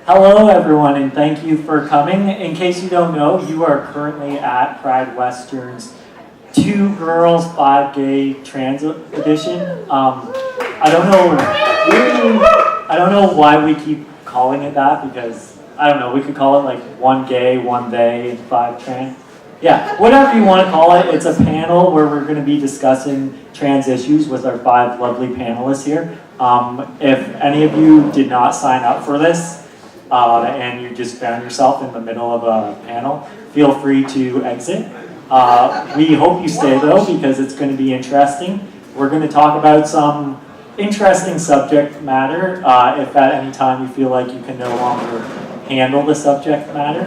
Hello everyone, and thank you for coming. In case you don't know, you are currently at PrideWestern's 2 Girls, 5 Gay Trans Edition. I don't know why we keep calling it that, because, I don't know, we could call it like 1 gay, 1 they, and 5 trans. Yeah, whatever you want to call it. It's a panel where we're going to be discussing trans issues with our 5 lovely panelists here. If any of you did not sign up for this, and you just found yourself in the middle of a panel, feel free to exit. We hope you stay though, because it's going to be interesting. We're going to talk about some interesting subject matter. If at any time you feel like you can no longer handle the subject matter,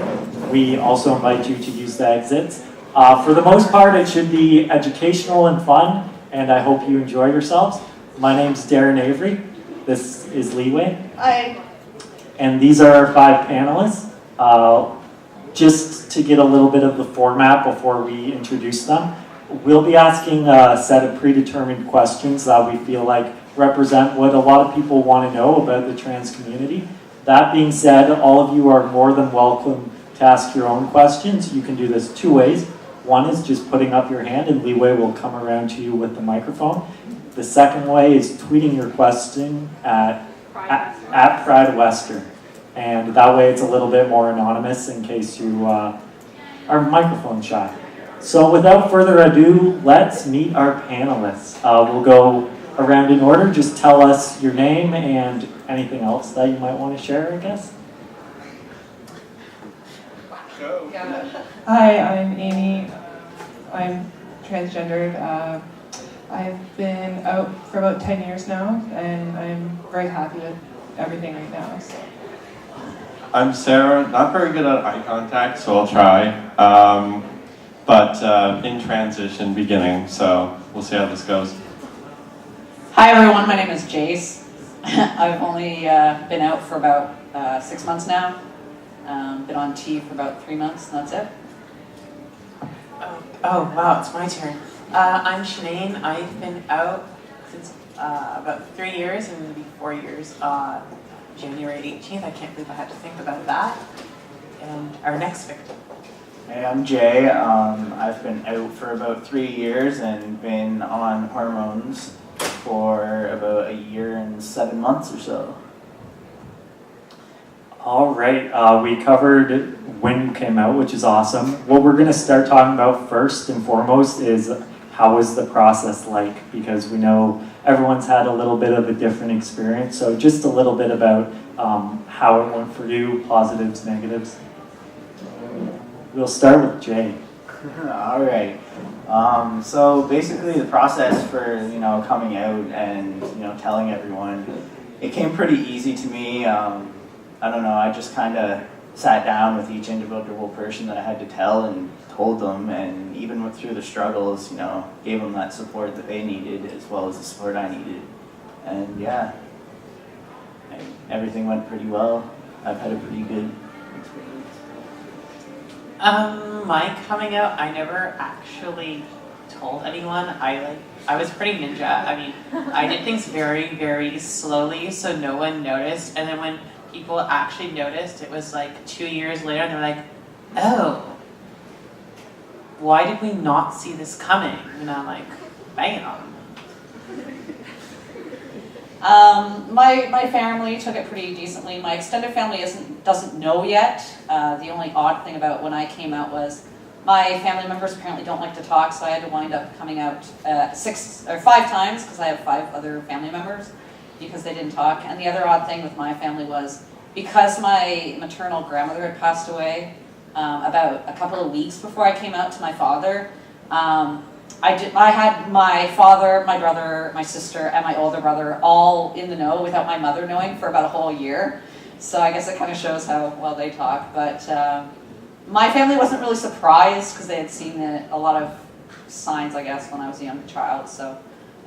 we also invite you to use the exits. For the most part, it should be educational and fun, and I hope you enjoy yourselves. My name's Darren Liwei. This is Liwei. Hi. And these are our 5 panelists. Just to get a little bit of the format before we introduce them, we'll be asking a set of predetermined questions that we feel like represent what a lot of people want to know about the trans community. That being said, all of you are more than welcome to ask your own questions. You can do this 2 ways. One is just putting up your hand and Liwei will come around to you with the microphone. The second way is tweeting your question at PrideWestern. And that way it's a little bit more anonymous in case you are microphone shy. So without further ado, let's meet our panelists. We'll go around in order. Just tell us your name and anything else that you might want to share, I guess. Hi, I'm Amy. I'm transgendered. I've been out for about 10 years now, and I'm very happy with everything right now. So. I'm Sarah, not very good at eye contact, so I'll try. But in transition beginning, so we'll see how this goes. Hi everyone, my name is Jayce. I've only been out for about 6 months now. Been on T for about 3 months, and that's it. Oh wow, it's my turn. I'm Shinane. I've been out since about 3 years and maybe 4 years. January 18th, I can't believe I had to think about that. And our next victim. Hey, I'm Jay. I've been out for about 3 years and been on hormones for about 1 year and 7 months or so. All right, we covered when you came out, which is awesome. What we're going to start talking about first and foremost is how was the process like? Because we know everyone's had a little bit of a different experience. So just a little bit about how it went for you, positives, negatives. We'll start with Jay. All right. So basically the process for, coming out and, telling everyone, it came pretty easy to me. I don't know, I just kind of sat down with each individual person that I had to tell and told them, and even went through the struggles, gave them that support that they needed as well as the support I needed. And yeah, everything went pretty well. I've had a pretty good experience. My coming out, I never actually told anyone. I was pretty ninja. I mean, I did things very, very slowly, so no one noticed. And then when people actually noticed, it was like 2 years later, and they were like, oh, why did we not see this coming? And I'm like, bam. My family took it pretty decently. My extended family doesn't know yet. The only odd thing about when I came out was my family members apparently don't like to talk, so I had to wind up coming out 5 times because I have 5 other family members because they didn't talk. And the other odd thing with my family was because my maternal grandmother had passed away about a couple of weeks before I came out to my father. I had my father, my brother, my sister, and my older brother all in the know without my mother knowing for about a whole year. So I guess it kind of shows how well they talk. But my family wasn't really surprised because they had seen a lot of signs, I guess, when I was a young child. So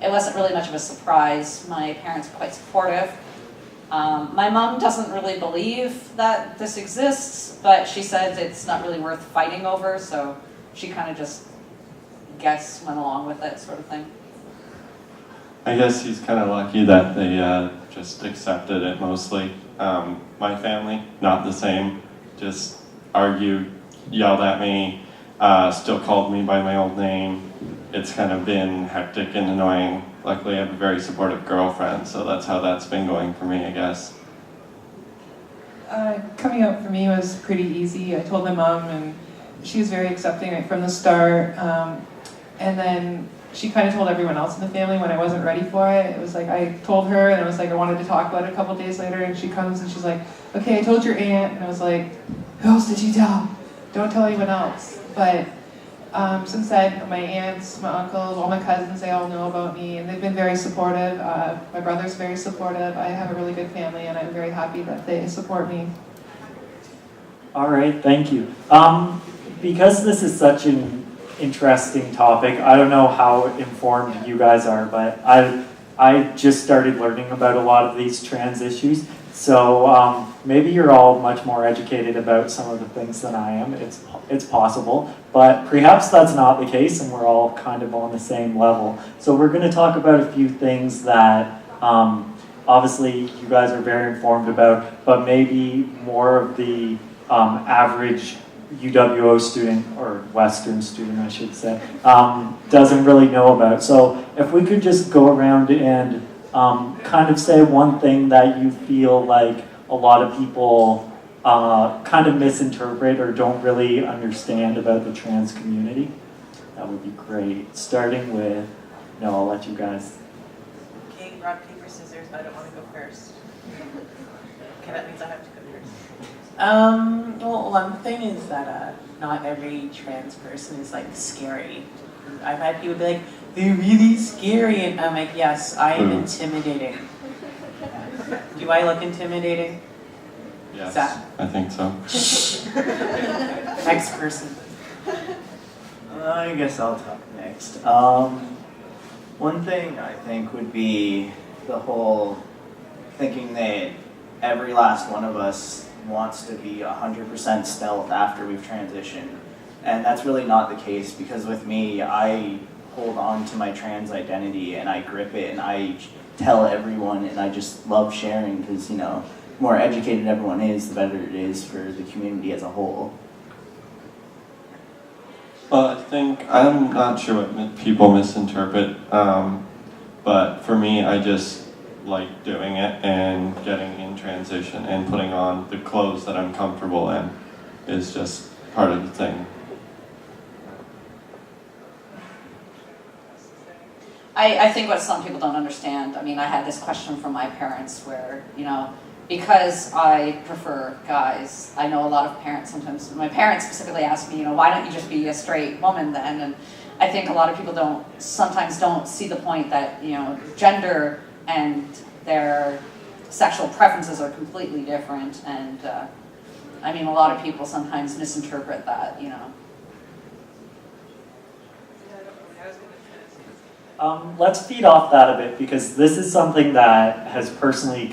it wasn't really much of a surprise. My parents were quite supportive. My mom doesn't really believe that this exists, but she says it's not really worth fighting over, so she kind of just went along with it, sort of thing. I guess he's kind of lucky that just accepted it mostly. My family, not the same, just argued, yelled at me, still called me by my old name. It's kind of been hectic and annoying. Luckily, I have a very supportive girlfriend, so that's how that's been going for me, I guess. Coming out for me was pretty easy. I told my mom, and she was very accepting right from the start. And then she kind of told everyone else in the family when I wasn't ready for it. It was like I told her, and I was like I wanted to talk about it a couple days later, and she comes and she's like, "Okay, I told your aunt," and I was like, "Who else did you tell? Don't tell anyone else." But since then, my aunts, my uncles, all my cousins, they all know about me, and they've been very supportive. My brother's very supportive. I have a really good family, and I'm very happy that they support me. All right, thank you. Because this is such an interesting topic, I don't know how informed you guys are, but I just started learning about a lot of these trans issues. So maybe you're all much more educated about some of the things than I am. It's possible, but perhaps that's not the case, and we're all kind of on the same level. So we're going to talk about a few things that obviously you guys are very informed about, but maybe more of the average UWO student, or Western student I should say, doesn't really know about. So if we could just go around and kind of say one thing that you feel like a lot of people kind of misinterpret or don't really understand about the trans community, that would be great. Starting with, no, I'll let you guys. Okay, rock, paper, scissors. I don't want to go first. Okay, that means I have to go first. Well, one thing is that not every trans person is like scary. I've had people be like, "They're really scary," and I'm like, "Yes, I am intimidating." Do I look intimidating? Yes, Zach? I think so. Next person. I guess I'll talk next. One thing I think would be the whole thinking that every last one of us wants to be 100% stealth after we've transitioned. And that's really not the case, because with me, I hold on to my trans identity and I grip it and I tell everyone, and I just love sharing because, you know, the more educated everyone is, the better it is for the community as a whole. Well, I think, I'm not sure what people misinterpret, but for me, I just like doing it and getting in transition and putting on the clothes that I'm comfortable in is just part of the thing. I think what some people don't understand, I mean, I had this question from my parents where, you know, because I prefer guys, I know a lot of parents sometimes, my parents specifically ask me, you know, why don't you just be a straight woman then? And I think a lot of people sometimes don't see the point that, you know, gender and their sexual preferences are completely different. And I mean, a lot of people sometimes misinterpret that, you know. Let's feed off that a bit, because this is something that has personally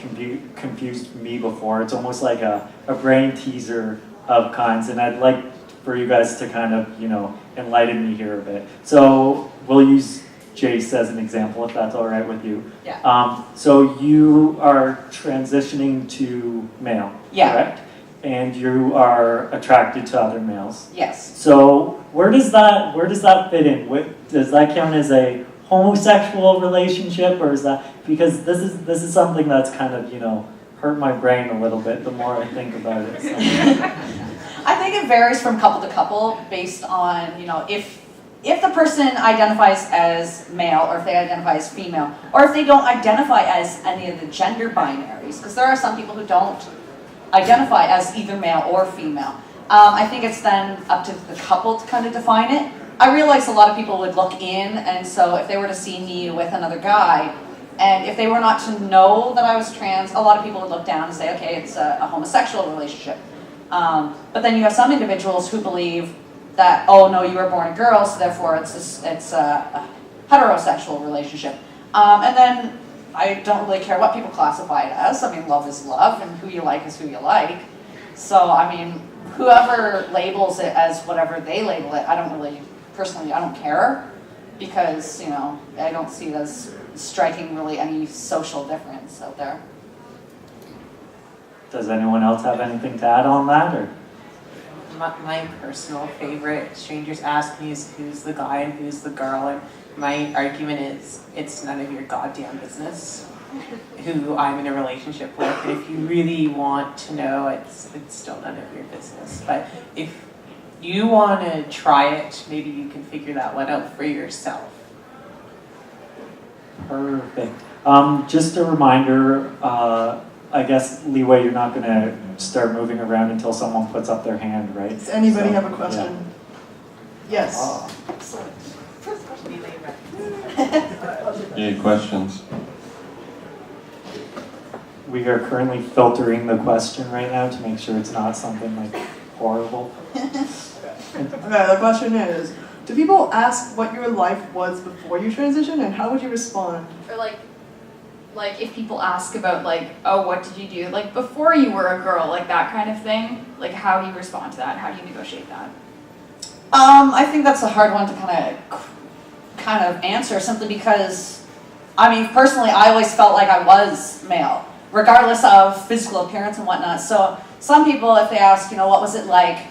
confused me before. It's almost like a brain teaser of kinds, and I'd like for you guys to kind of, you know, enlighten me here a bit. So we'll use Jayce as an example, if that's all right with you. Yeah. So you are transitioning to male, Yeah. correct? And you are attracted to other males. Yes. So where does that fit in? Does that count as a homosexual relationship, or is that, because this is something that's kind of, you know, hurt my brain a little bit the more I think about it. So. I think it varies from couple to couple based on, you know, if the person identifies as male, or if they identify as female, or if they don't identify as any of the gender binaries, because there are some people who don't identify as either male or female. I think it's then up to the couple to kind of define it. I realize a lot of people would look in, and so if they were to see me with another guy, and if they were not to know that I was trans, a lot of people would look down and say, okay, it's a homosexual relationship. But then you have some individuals who believe that, oh no, you were born a girl, so therefore it's a heterosexual relationship. And then I don't really care what people classify it as. I mean, love is love, and who you like is who you like. So, I mean, whoever labels it as whatever they label it, I don't really, personally, I don't care, because, you know, I don't see it as striking really any social difference out there. Does anyone else have anything to add on that, or? My personal favorite, strangers ask me, is who's the guy and who's the girl, and my argument is it's none of your goddamn business who I'm in a relationship with. And if you really want to know, it's still none of your business. But if you want to try it, maybe you can figure that one out for yourself. Perfect. Just a reminder, I guess, Liwei, you're not going to start moving around until someone puts up their hand, right? Does anybody So, have a question? Yes. Any questions? We are currently filtering the question right now to make sure it's not something like horrible. Okay, the question is, do people ask what your life was before you transitioned, and how would you respond? Or like if people ask about like, oh, what did you do like before you were a girl, like that kind of thing, like how do you respond to that? How do you negotiate that? I think that's a hard one to kind of answer, simply because, I mean, personally, I always felt like I was male, regardless of physical appearance and whatnot. So some people, if they ask, you know, what was it like,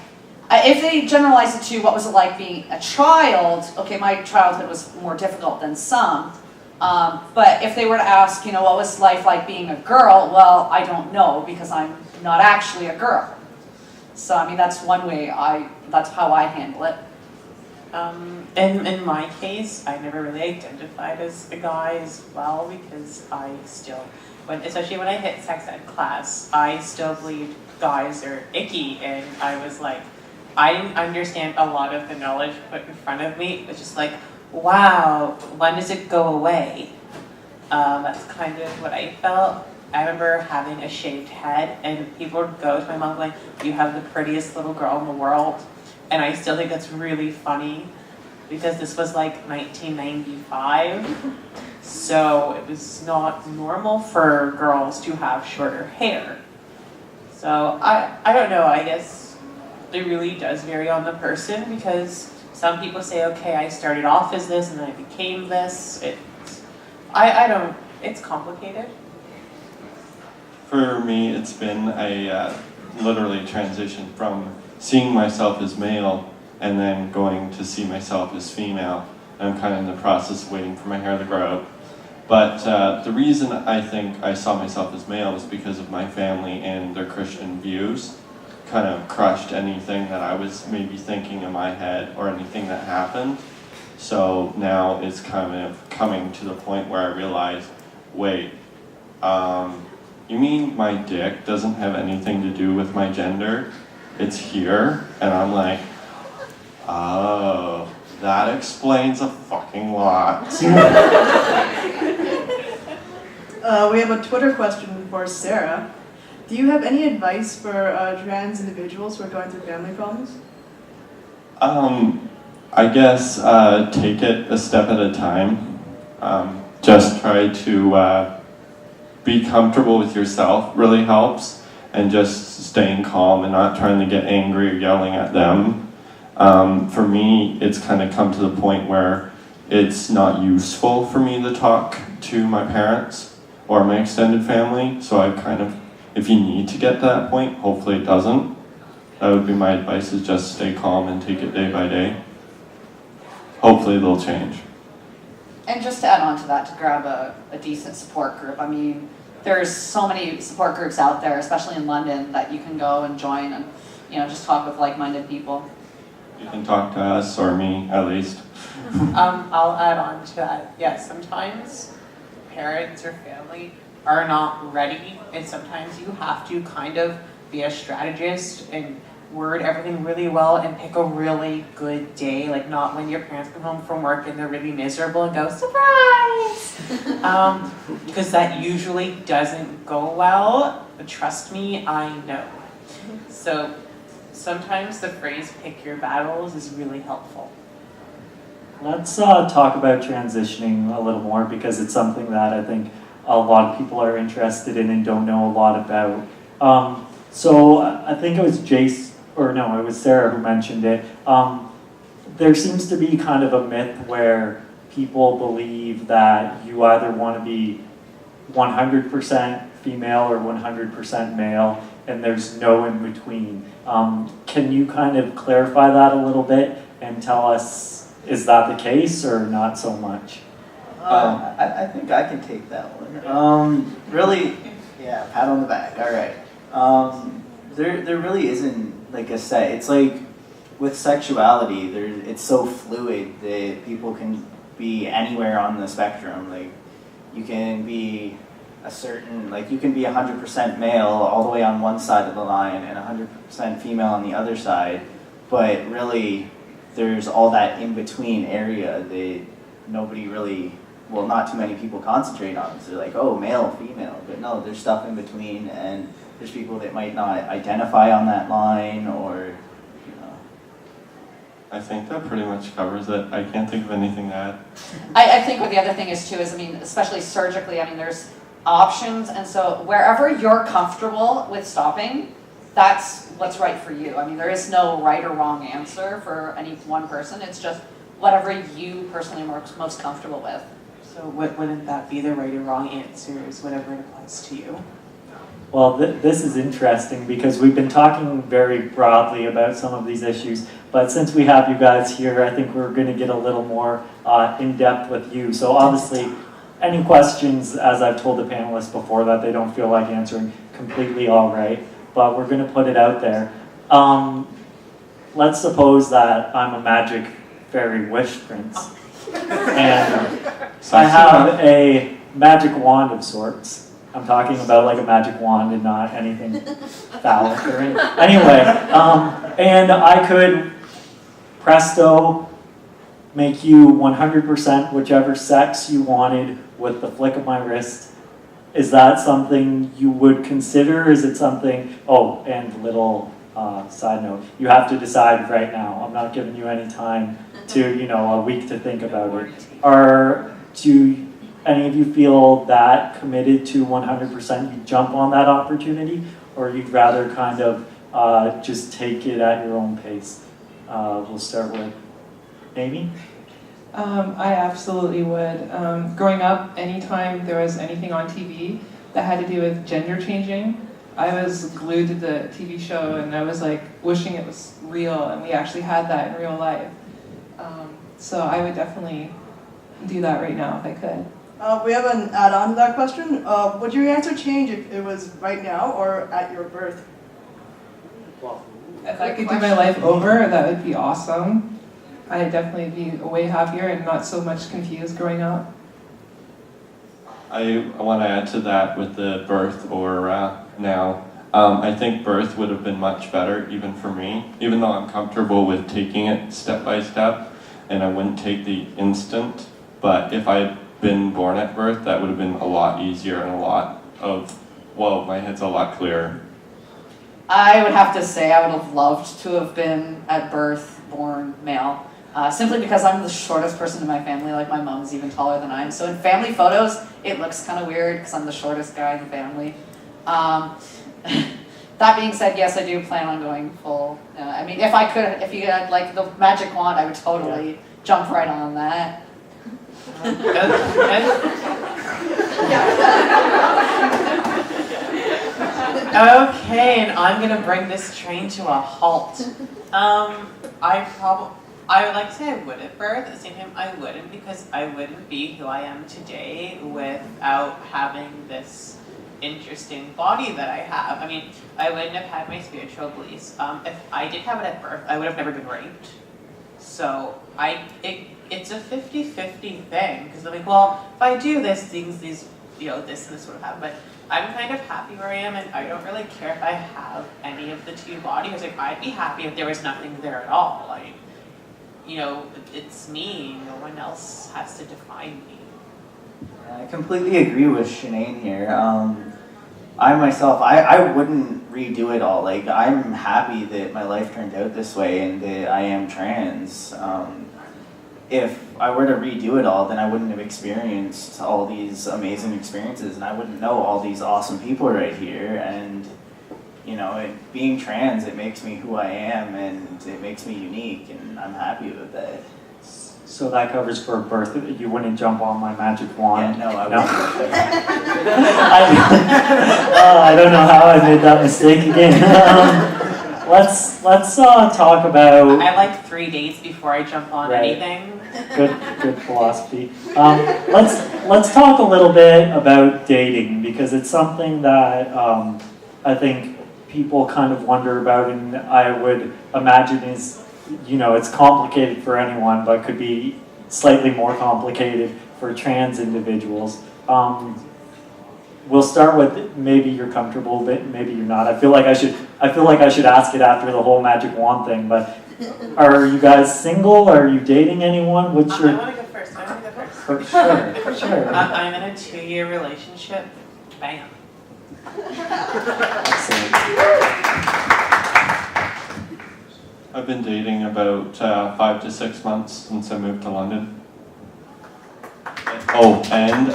if they generalize it to what was it like being a child, okay, my childhood was more difficult than some. But if they were to ask, you know, what was life like being a girl, well, I don't know, because I'm not actually a girl. So, I mean, that's one way that's how I handle it. In my case, I never really identified as a guy as well, because I still, especially when I hit sex ed class, I still believed guys are icky, and I was like, I didn't understand a lot of the knowledge put in front of me. It was just like, wow, when does it go away? That's kind of what I felt. I remember having a shaved head, and people would go to my mom like, you have the prettiest little girl in the world. And I still think that's really funny, because this was like 1995. So it was not normal for girls to have shorter hair. So I don't know, I guess it really does vary on the person, because some people say, okay, I started off as this and then I became this. It's complicated. For me, it's been a literally transition from seeing myself as male and then going to see myself as female. I'm kind of in the process of waiting for my hair to grow out. But the reason I think I saw myself as male was because of my family and their Christian views. Kind of crushed anything that I was maybe thinking in my head or anything that happened. So now it's kind of coming to the point where I realize, wait, you mean my dick doesn't have anything to do with my gender? It's here? And I'm like, oh, that explains a fucking lot. We have a Twitter question for Sarah. Do you have any advice for trans individuals who are going through family problems? I guess take it a step at a time. Just try to be comfortable with yourself really helps, and just staying calm and not trying to get angry or yelling at them. For me, it's kind of come to the point where it's not useful for me to talk to my parents or my extended family, so I kind of, if you need to get to that point, hopefully it doesn't. That would be my advice, is just stay calm and take it day by day. Hopefully they'll change. And just to add on to that, to grab a decent support group. I mean, there's so many support groups out there, especially in London, that you can go and join and, you know, just talk with like-minded people. You can talk to us, or me at least. I'll add on to that. Yeah, sometimes parents or family are not ready, and sometimes you have to kind of be a strategist and word everything really well and pick a really good day, like not when your parents come home from work and they're really miserable and go, surprise! Because that usually doesn't go well. But trust me, I know. So sometimes the phrase pick your battles is really helpful. Let's talk about transitioning a little more, because it's something that I think a lot of people are interested in and don't know a lot about. So I think it was Jayce, or no, it was Sarah who mentioned it. There seems to be kind of a myth where people believe that you either want to be 100% female or 100% male, and there's no in between. Can you kind of clarify that a little bit and tell us, is that the case or not so much? I think I can take that one. Really, yeah, pat on the back. All right. There really isn't like a set. It's like with sexuality, it's so fluid that people can be anywhere on the spectrum. Like you can be you can be 100% male all the way on one side of the line and 100% female on the other side, but really there's all that in-between area that nobody really, well, not too many people concentrate on. So they're like, oh, male, female, but no, there's stuff in between, and there's people that might not identify on that line, or, you know. I think that pretty much covers it. I can't think of anything to add. I think what the other thing is too is, I mean, especially surgically, I mean, there's options, and so wherever you're comfortable with stopping, that's what's right for you. I mean, there is no right or wrong answer for any one person. It's just whatever you personally are most comfortable with. So wouldn't that be the right or wrong answer, is whatever it applies to you? Well, this is interesting because we've been talking very broadly about some of these issues, but since we have you guys here, I think we're going to get a little more in depth with you. So obviously, any questions, as I've told the panelists before, that they don't feel like answering, completely all right, but we're going to put it out there. Let's suppose that I'm a magic fairy wish prince, and I have a magic wand of sorts. I'm talking about like a magic wand and not anything phallic or anything. Anyway, and I could, presto, make you 100% whichever sex you wanted with the flick of my wrist. Is that something you would consider? Is it something, oh, and little side note, you have to decide right now. I'm not giving you any time to, a week to think about it. Do any of you feel that committed to 100% you jump on that opportunity, or you'd rather kind of just take it at your own pace? We'll start with Amy. I absolutely would. Growing up, anytime there was anything on TV that had to do with gender changing, I was glued to the TV show, and I was like wishing it was real and we actually had that in real life. So I would definitely do that right now if I could. We have an add-on to that question. Would your answer change if it was right now or at your birth? If I could do my life over, that would be awesome. I'd definitely be way happier and not so much confused growing up. I want to add to that with the birth or now. I think birth would have been much better even for me, even though I'm comfortable with taking it step by step, and I wouldn't take the instant. But if I had been born at birth, that would have been a lot easier and my head's a lot clearer. I would have to say I would have loved to have been at birth born male. Simply because I'm the shortest person in my family, like my mom's even taller than I am. So in family photos, it looks kind of weird because I'm the shortest guy in the family. That being said, yes, I do plan on going full. I mean, if you had like the magic wand, I would totally jump right on that. Okay, and I'm gonna bring this train to a halt. I would like to say I would at birth. At the same time, I wouldn't, because I wouldn't be who I am today without having this interesting body that I have. I mean, I wouldn't have had my spiritual beliefs. If I did have it at birth, I would have never been raped. So it's a 50-50 thing, because I'm like, well, if I do this, this and this would have happened. But I'm kind of happy where I am, and I don't really care if I have any of the two bodies. Like, I'd be happy if there was nothing there at all. Like, it's me. No one else has to define me. I completely agree with Shinane here. I myself, I wouldn't redo it all. Like, I'm happy that my life turned out this way and that I am trans. If I were to redo it all, then I wouldn't have experienced all these amazing experiences, and I wouldn't know all these awesome people right here. And being trans, it makes me who I am, and it makes me unique, and I'm happy with that. So that covers for birth. You wouldn't jump on my magic wand. Yeah, no, I No? wouldn't. I don't know how I made that mistake again. Let's talk about I like 3 dates before I jump on Right. anything. good philosophy. Let's talk a little bit about dating because it's something that I think people kind of wonder about, and I would imagine is, it's complicated for anyone, but could be slightly more complicated for trans individuals. We'll start with maybe you're comfortable, but maybe you're not. I feel like I should ask it after the whole magic wand thing. But are you guys single? Are you dating anyone? What's I your want to go first. for sure. I'm in a 2-year relationship. Bam. Excellent. I've been dating about 5 to 6 months since I moved to London. Oh, and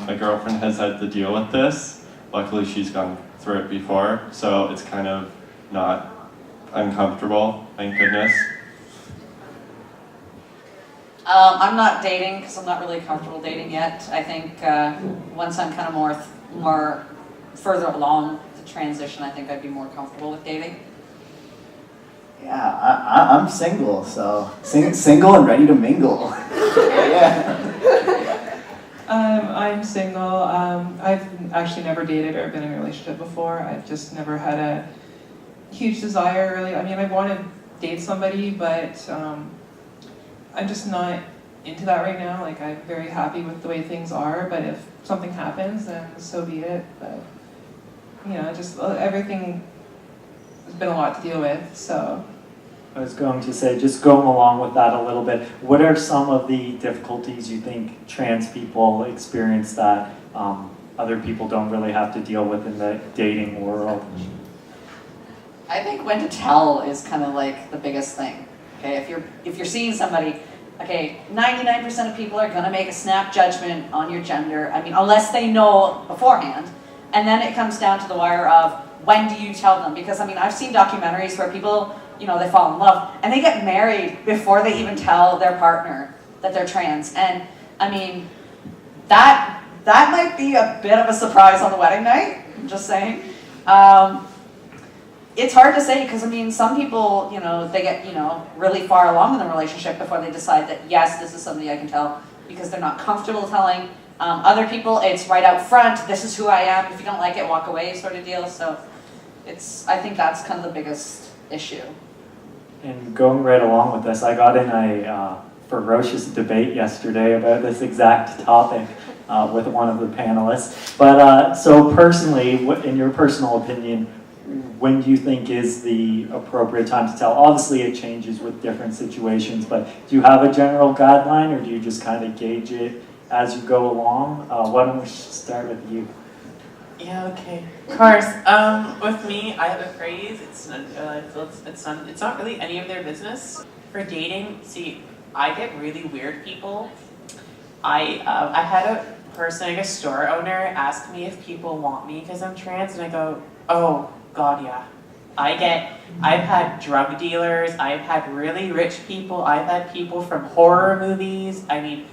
my girlfriend has had to deal with this. Luckily, she's gone through it before, so it's kind of not uncomfortable, thank goodness. I'm not dating because I'm not really comfortable dating yet. I think once I'm kind of more further along the transition, I think I'd be more comfortable with dating. Yeah, I'm single, so single and ready to mingle. Yeah. I'm single. I've actually never dated or been in a relationship before. I've just never had a huge desire, really. I mean, I want to date somebody, but I'm just not into that right now. Like, I'm very happy with the way things are, but if something happens, then so be it. But, just everything has been a lot to deal with, so. I was going to say, just going along with that a little bit, what are some of the difficulties you think trans people experience that other people don't really have to deal with in the dating world? I think when to tell is kind of like the biggest thing. Okay, if you're seeing somebody, okay, 99% of people are gonna make a snap judgment on your gender. I mean, unless they know beforehand, and then it comes down to the wire of when do you tell them? Because I mean, I've seen documentaries where people, they fall in love and they get married before they even tell their partner that they're trans. And I mean, that might be a bit of a surprise on the wedding night. I'm just saying. It's hard to say because I mean, some people, they get, really far along in the relationship before they decide that yes, this is somebody I can tell because they're not comfortable telling. Other people, it's right out front. This is who I am. If you don't like it, walk away, sort of deal. So, I think that's kind of the biggest issue. And going right along with this, I got in a ferocious debate yesterday about this exact topic with one of the panelists. But so personally, in your personal opinion, when do you think is the appropriate time to tell? Obviously, it changes with different situations, but do you have a general guideline, or do you just kind of gauge it as you go along? Why don't we start with you? Yeah, okay. Of course. With me, I have a phrase. It's not really any of their business. For dating, see, I get really weird people. I had a person, like a store owner, ask me if people want me because I'm trans, and I go, oh God, yeah. I've had drug dealers. I've had really rich people. I've had people from horror movies. I mean,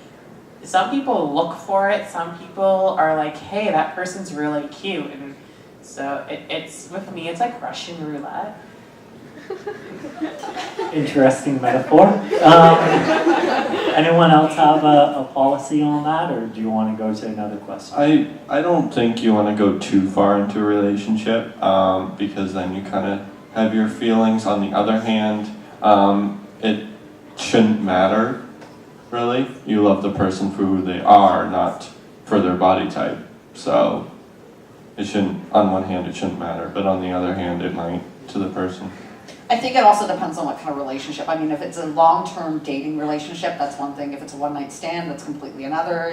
some people look for it. Some people are like, hey, that person's really cute. And so it's with me, it's like Russian roulette. Interesting metaphor. Anyone else have a policy on that, or do you want to go to another question? I don't think you want to go too far into a relationship because then you kind of have your feelings. On the other hand, it shouldn't matter, really. You love the person for who they are, not for their body type. So it shouldn't, on one hand, it shouldn't matter, but on the other hand, it might to the person. I think it also depends on what kind of relationship. I mean, if it's a long-term dating relationship, that's one thing. If it's a one-night stand, that's completely another.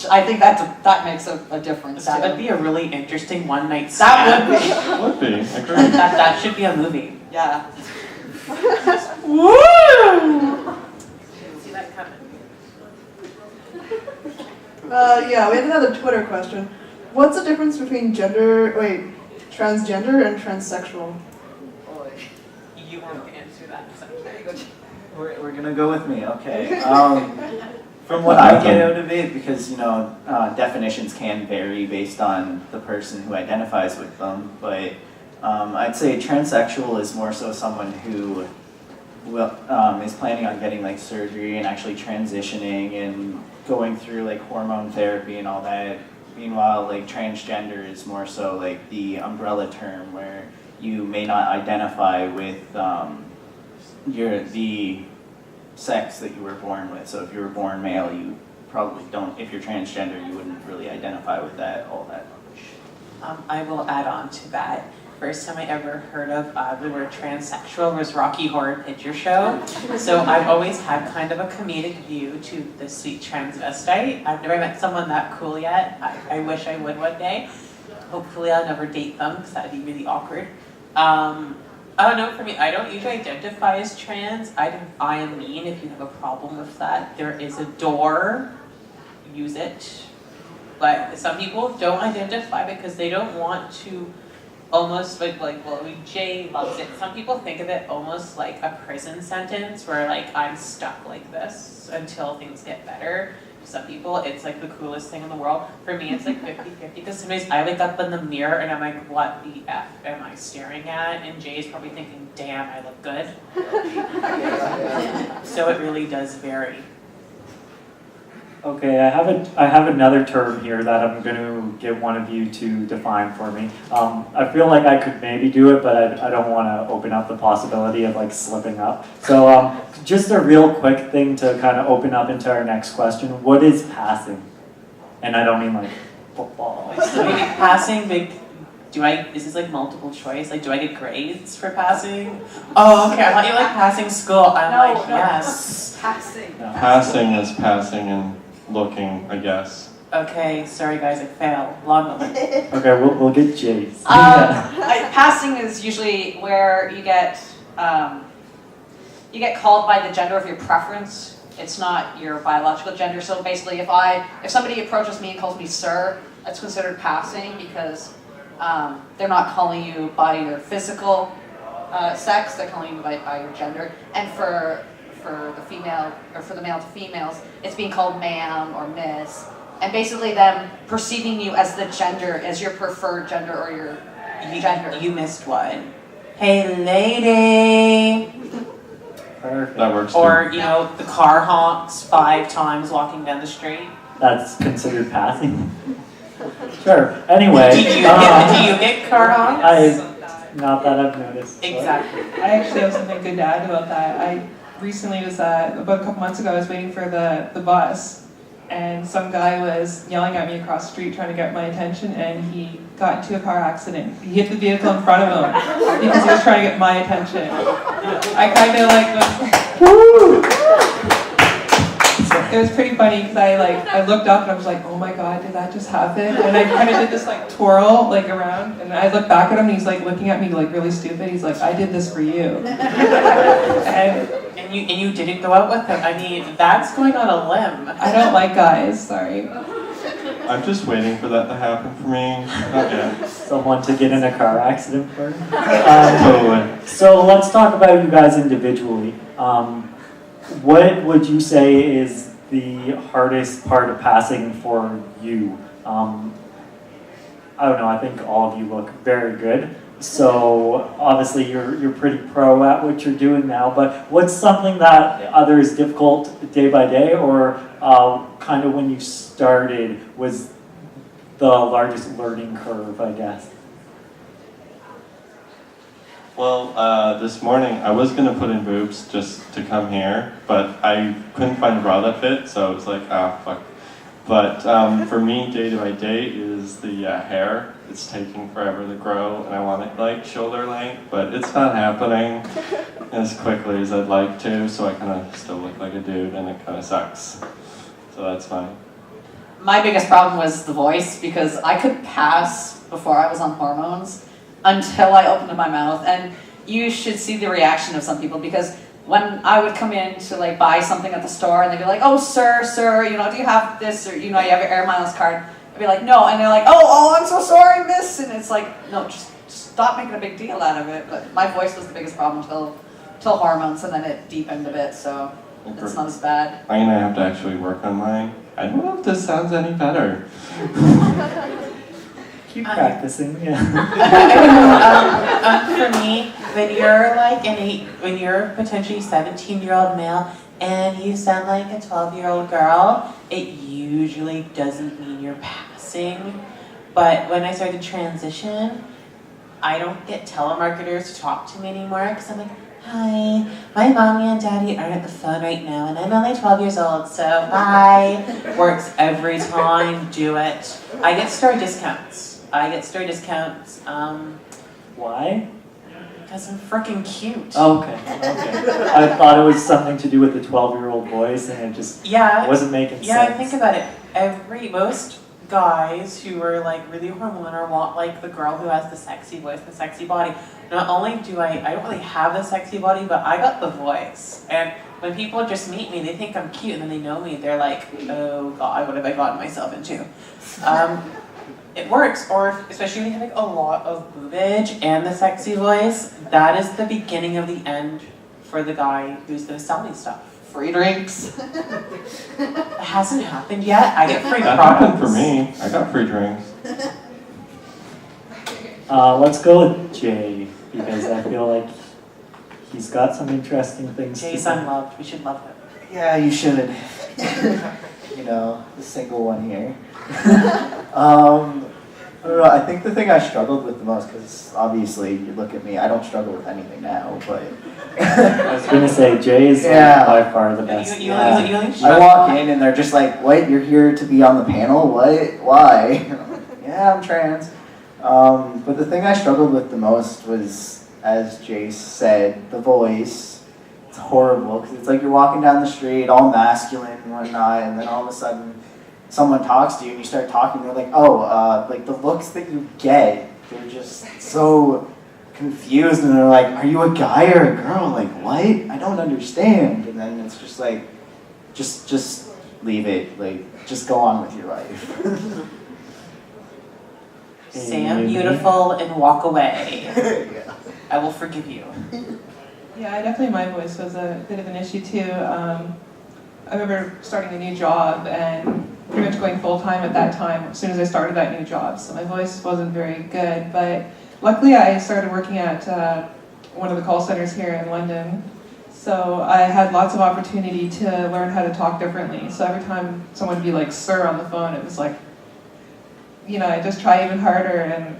I think that makes a difference. That would be a really interesting one-night stand. That would be. Would be, I agree. That should be a movie. Yeah. Woo! Didn't see that coming. Yeah, we have another Twitter question. What's the difference between transgender and transsexual? You won't answer that. So. We're gonna go with me, okay. From what I get out of it, because definitions can vary based on the person who identifies with them, but I'd say transsexual is more so someone who is planning on getting like surgery and actually transitioning and going through like hormone therapy and all that. Meanwhile, like transgender is more so like the umbrella term where you may not identify with the sex that you were born with. So if you were born male, you probably don't. If you're transgender, you wouldn't really identify with that all that much. I will add on to that. First time I ever heard of the word transsexual was Rocky Horror Picture Show. So I've always had kind of a comedic view to the sweet transvestite. I've never met someone that cool yet. I wish I would one day. Hopefully I'll never date them because that'd be really awkward. I don't know, for me, I don't usually identify as trans. I am mean if you have a problem with that. There is a door, use it. But some people don't identify because they don't want to almost Jay loves it. Some people think of it almost like a prison sentence where like I'm stuck like this until things get better. Some people, it's like the coolest thing in the world. For me, it's like 50-50 because sometimes I wake up in the mirror and I'm like, what the F am I staring at? And Jay's probably thinking, damn, I look good. So it really does vary. Okay, I have another term here that I'm going to get one of you to define for me. I feel like I could maybe do it, but I don't want to open up the possibility of like slipping up. So just a real quick thing to kind of open up into our next question. What is passing? And I don't mean like football. So maybe passing, is this like multiple choice? Like, do I get grades for passing? Oh, okay, I thought you like passing school. I'm like, yes. Passing. No. Passing is passing and looking, I guess. Okay, sorry guys, I fail. Long moment. Okay, we'll get Jayce. Passing is usually where you get called by the gender of your preference. It's not your biological gender. So basically, if somebody approaches me and calls me sir, that's considered passing because they're not calling you by your physical sex. They're calling you by your gender. And for the female or for the male to females, it's being called ma'am or miss. And basically them perceiving you as the gender, as your preferred gender or your gender. You missed one. Hey lady. Perfect. That works Or, too. the car honks 5 times walking down the street. That's considered passing. Sure. Anyway. Do you get car honks? Not that I've noticed. Exactly. I actually have something good to add about that. I recently was about a couple months ago, I was waiting for the bus, and some guy was yelling at me across the street trying to get my attention, and he got into a car accident. He hit the vehicle in front of him because he was trying to get my attention. I kind of like woo! It was pretty funny because I looked up and I was like, oh my god, did that just happen? And I kind of did this like twirl like around, and I looked back at him and he's like looking at me like really stupid. He's like, I did this for you. And you didn't go out with him. I mean, that's going on a limb. I don't like guys, sorry. I'm just waiting for that to happen for me. Not yet. Someone to get in a car accident for. Totally. So let's talk about you guys individually. What would you say is the hardest part of passing for you? I don't know, I think all of you look very good. So obviously you're pretty pro at what you're doing now, but what's something that either is difficult day by day or kind of when you started was the largest learning curve, I guess? Well, this morning I was gonna put in boobs just to come here, but I couldn't find a bra that fit, so I was like, fuck. But for me, day by day is the hair. It's taking forever to grow, and I want it like shoulder length, but it's not happening as quickly as I'd like to, so I kind of still look like a dude, and it kind of sucks. So that's fine. My biggest problem was the voice because I could pass before I was on hormones until I opened my mouth, and you should see the reaction of some people because when I would come in to like buy something at the store and they'd be like, oh sir, do you have this, or you have your Air Miles card? I'd be like, no, and they're like, oh, I'm so sorry, miss, and it's like, no, just stop making a big deal out of it. But my voice was the biggest problem till hormones, and then it deepened a bit, so it's not as bad. I'm gonna have to actually work on mine. I don't know if this sounds any better. Keep practicing, yeah. For me, when you're potentially 17-year-old male and you sound like a 12-year-old girl, it usually doesn't mean you're passing. But when I started to transition, I don't get telemarketers to talk to me anymore because I'm like, hi, my mommy and daddy are at the phone right now and I'm only 12 years old, so bye. Works every time, do it. I get store discounts. Why? Because I'm freaking cute. Okay. I thought it was something to do with the 12-year-old voice and it just wasn't making sense. Yeah, think about it. Most guys who are like really hormonal want like the girl who has the sexy voice, the sexy body. Not only do I don't really have the sexy body, but I got the voice. And when people just meet me, they think I'm cute and then they know me, they're like, oh God, what have I gotten myself into? It works, or especially when you have like a lot of boobage and the sexy voice, that is the beginning of the end for the guy who's gonna sell me stuff. Free drinks. It hasn't happened yet. I get free That products. happened for me. I got free drinks. Let's go with Jay, because I feel like he's got some interesting things to Jay's say. unloved. We should love him. Yeah, you should. You know, the single one here. I don't know, I think the thing I struggled with the most, because obviously you look at me, I don't struggle with anything now, but I was gonna say Jay is Yeah. by far the best. You I walk in and they're just like, what, you're here to be on the panel? What? Why? And I'm like, yeah, I'm trans. But the thing I struggled with the most was, as Jayce said, the voice. It's horrible, because it's like you're walking down the street, all masculine and whatnot, and then all of a sudden someone talks to you and you start talking, they're like, oh, like the looks that you get, they're just so confused, and they're like, are you a guy or a girl? Like, what? I don't understand. And then it's just like, just leave it, like, just go on with your life. Say I'm beautiful and walk away. Yeah. I will forgive you. Yeah, definitely my voice was a bit of an issue too. I remember starting a new job and pretty much going full-time at that time as soon as I started that new job. So my voice wasn't very good, but luckily I started working at one of the call centers here in London. So I had lots of opportunity to learn how to talk differently. So every time someone would be like, sir, on the phone, it was like, you know, I just try even harder, and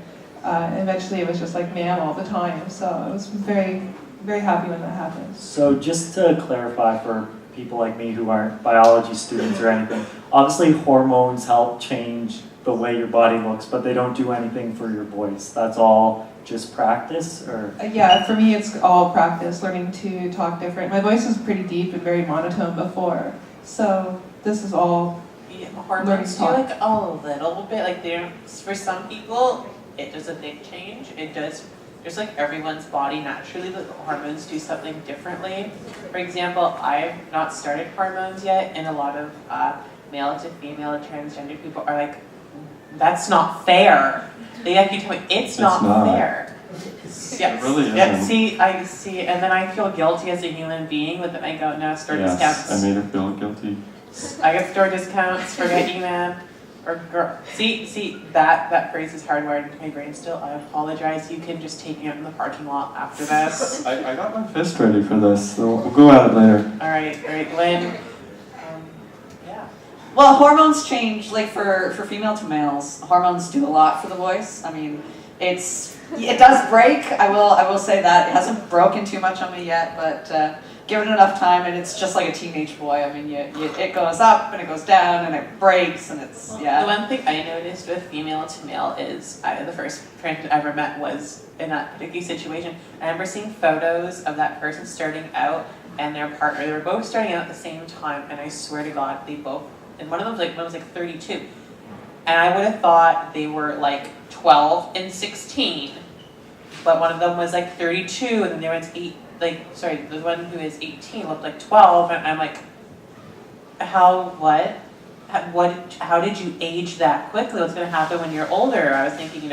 eventually it was just like ma'am all the time. So I was very, very happy when that happened. So just to clarify for people like me who aren't biology students or anything, obviously hormones help change the way your body looks, but they don't do anything for your voice. That's all just practice, or? Yeah, for me it's all practice, learning to talk different. My voice was pretty deep and very monotone before, so this is all Yeah, hormones do like a little bit, like they don't, for some people, it does a big change. It does, just like everyone's body naturally, the hormones do something differently. For example, I've not started hormones yet, and a lot of male to female transgender people are like, that's not fair. They have to tell me, it's not fair. Yes. It really isn't. Yeah, I see, and then I feel guilty as a human being, but then I go, no, store discounts. I made her feel guilty. I get store discounts, forget you, man. Or girl. See, that phrase is hardwired into my brain still. I apologize. You can just take me out in the parking lot after this. I got my fist ready for this, so we'll go at it later. All right, Glenn. Yeah. Well, hormones change, like for female to males, hormones do a lot for the voice. I mean, it does break, I will say that. It hasn't broken too much on me yet, but give it enough time and it's just like a teenage boy. I mean, it goes up and it goes down and it breaks and it's, yeah. The one thing I noticed with female to male is the first trans I ever met was in that particular situation. I remember seeing photos of that person starting out and their partner. They were both starting out at the same time, and I swear to God, they both, and one was like 32. And I would have thought they were like 12 and 16, but one of them was like 32, and then there was the one who is 18 looked like 12, and I'm like, how did you age that quickly? What's going to happen when you're older? I was thinking,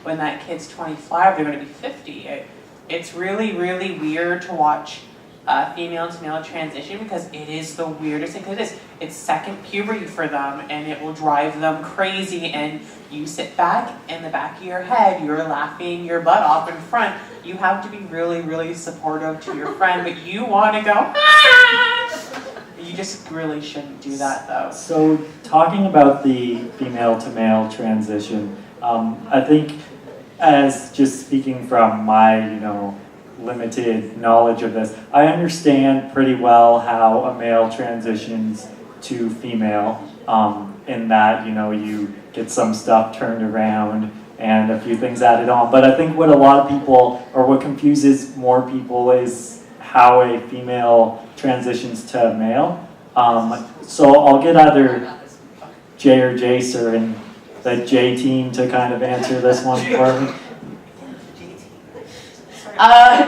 when that kid's 25, they're going to be 50. It's really, really weird to watch female to male transition because it is the weirdest thing. Because it's second puberty for them, and it will drive them crazy. And you sit back in the back of your head, you're laughing your butt off in front. You have to be really, really supportive to your friend, but you want to go, ah! You just really shouldn't do that, though. So talking about the female to male transition, I think, as just speaking from my, limited knowledge of this, I understand pretty well how a male transitions to female, in that, you get some stuff turned around and a few things added on. But I think what a lot of people, or what confuses more people, is how a female transitions to male. So I'll get either Jay or Jayce or in the J team to kind of answer this one for me.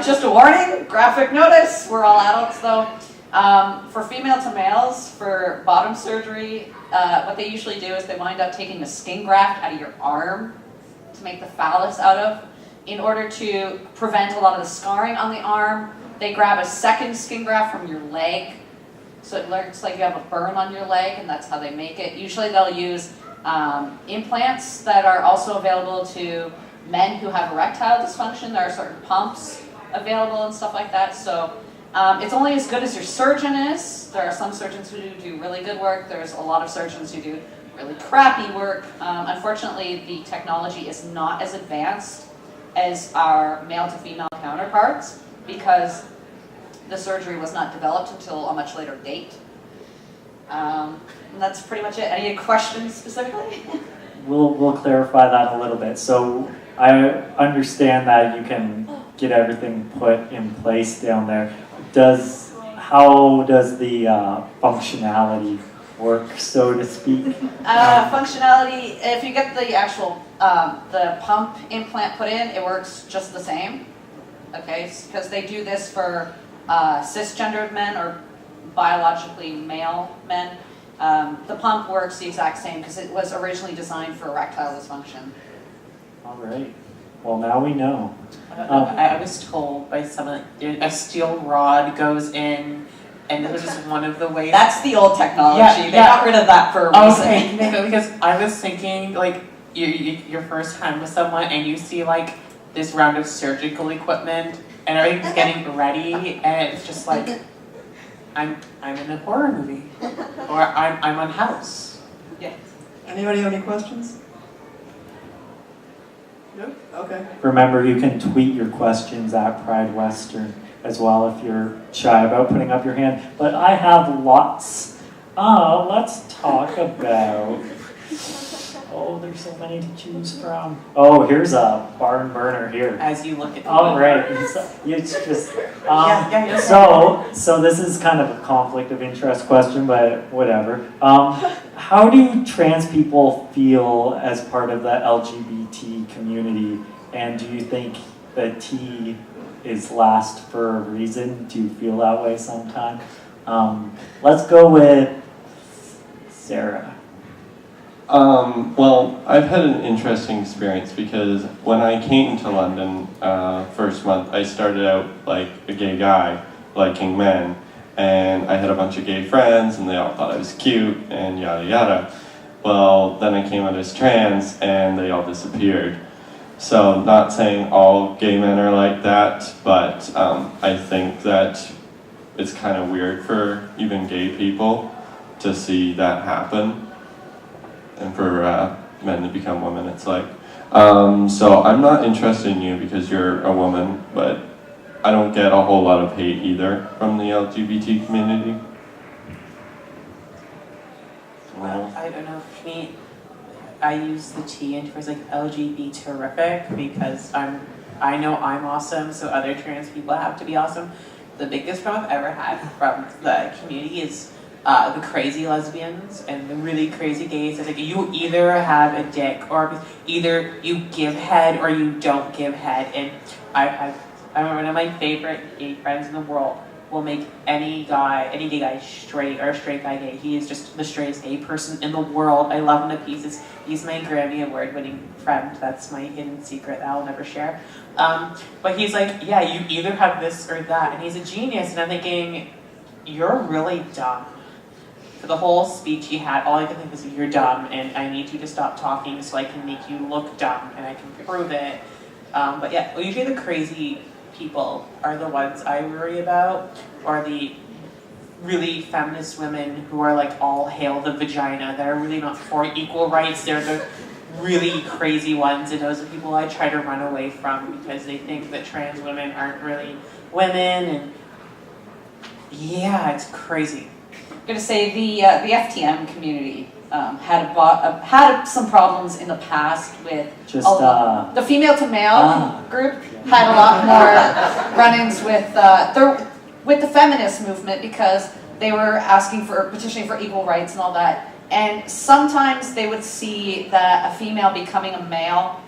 Just a warning, graphic notice, we're all adults though. For female to males, for bottom surgery, what they usually do is they wind up taking a skin graft out of your arm to make the phallus out of. In order to prevent a lot of the scarring on the arm, they grab a second skin graft from your leg. So it looks like you have a burn on your leg, and that's how they make it. Usually they'll use implants that are also available to men who have erectile dysfunction. There are certain pumps available and stuff like that. So it's only as good as your surgeon is. There are some surgeons who do really good work. There's a lot of surgeons who do really crappy work. Unfortunately, the technology is not as advanced as our male to female counterparts because the surgery was not developed until a much later date. And that's pretty much it. Any questions specifically? We'll clarify that a little bit. So I understand that you can get everything put in place down there. How does the functionality work, so to speak? Functionality, if you get the actual the pump implant put in, it works just the same. Okay, because they do this for cisgendered men or biologically male men. The pump works the exact same because it was originally designed for erectile dysfunction. All right. Well, now we know. I was told by someone a steel rod goes in, and this was just one of the ways. That's the old technology. Yeah, they got rid of that for a reason. Okay, because I was thinking like your first time with someone, and you see like this round of surgical equipment, and everything's getting ready, and it's just like I'm in a horror movie, or I'm on House. Yeah. Anybody have any questions? Nope. Okay. Remember, you can tweet your questions at PrideWestern as well if you're shy about putting up your hand. But I have lots. Let's talk about... Oh, there's so many to choose from. Oh, here's a barn burner here. As you look at the All right. It's just... Yeah. So this is kind of a conflict of interest question, but whatever. How do trans people feel as part of the LGBT community? And do you think the T is last for a reason to feel that way sometime? Let's go with Sarah. Well, I've had an interesting experience because when I came to London first month, I started out like a gay guy, liking men, and I had a bunch of gay friends and they all thought I was cute and yada yada. Well, then I came out as trans and they all disappeared. So not saying all gay men are like that, but I think that it's kind of weird for even gay people to see that happen. And for men to become women, it's like. So I'm not interested in you because you're a woman, but I don't get a whole lot of hate either from the LGBT community. Well, I don't know. For me, I use the T in towards like LGBT terrific because I know I'm awesome, so other trans people have to be awesome. The biggest problem I've ever had from the community is the crazy lesbians and the really crazy gays. It's like you either have a dick or either you give head or you don't give head. And I remember one of my favorite gay friends in the world will make any gay guy straight or a straight guy gay. He is just the straightest gay person in the world. I love him to pieces. He's my Grammy Award-winning friend. That's my hidden secret that I'll never share. But he's like, yeah, you either have this or that, and he's a genius. And I'm thinking, you're really dumb. For the whole speech he had, all I could think was, you're dumb, and I need you to stop talking so I can make you look dumb, and I can prove it. But yeah, usually the crazy people are the ones I worry about, or the really feminist women who are like all hail the vagina, that are really not for equal rights. They're the really crazy ones, and those are people I try to run away from because they think that trans women aren't really women, and yeah, it's crazy. I'm going to say the FTM community had some problems in the past with the female to male group had a lot more run-ins with the feminist movement because they were asking for petitioning for equal rights and all that. And sometimes they would see that a female becoming a male,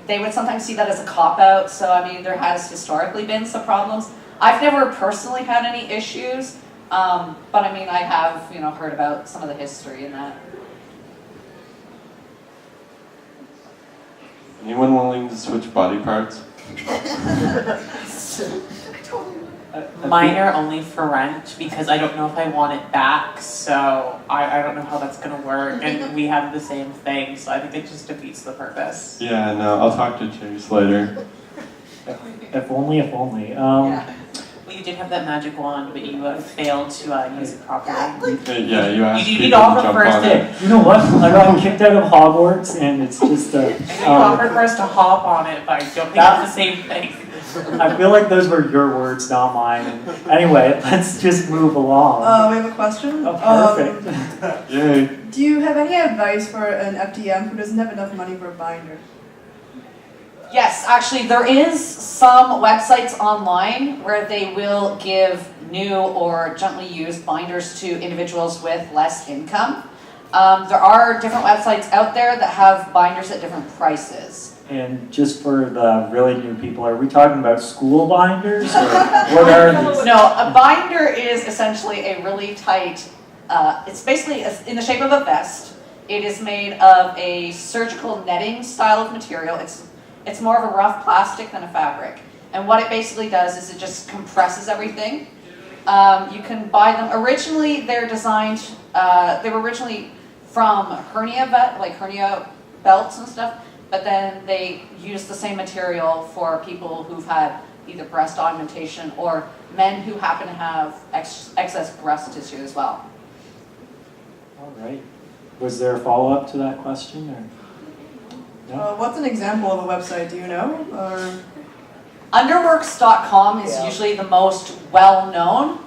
they would sometimes see that as a cop-out. So I mean, there has historically been some problems. I've never personally had any issues. But I mean, I have, heard about some of the history in that. Anyone willing to switch body parts? Mine are only for rent because I don't know if I want it back, so I don't know how that's going to work, and we have the same thing, so I think it just defeats the purpose. Yeah, no, I'll talk to Jayce later. If only. Yeah. Well, you did have that magic wand, but you failed to use it properly. Yeah, you asked You people need to offer to jump first on to- it. You know what? I got kicked out of Hogwarts, and it's just I think you offered for us to hop on it, but I don't think That- it's the same thing. I feel like those were your words, not mine. Anyway, let's just move along. We have a question. Oh, perfect. Yay. Do you have any advice for an FDM who doesn't have enough money for a binder? Yes, actually, there is some websites online where they will give new or gently used binders to individuals with less income. There are different websites out there that have binders at different prices. And just for the really new people, are we talking about school binders, or what are these? No, a binder is essentially a really tight, it's basically in the shape of a vest. It is made of a surgical netting style of material. It's more of a rough plastic than a fabric. And what it basically does is it just compresses everything. You can buy them. Originally, they're designed, they were originally from hernia belts and stuff, but then they used the same material for people who've had either breast augmentation or men who happen to have excess breast tissue as well. All right. Was there a follow-up to that question, or? No? What's an example of a website? Do you know? Or Underworks.com is usually the most well-known.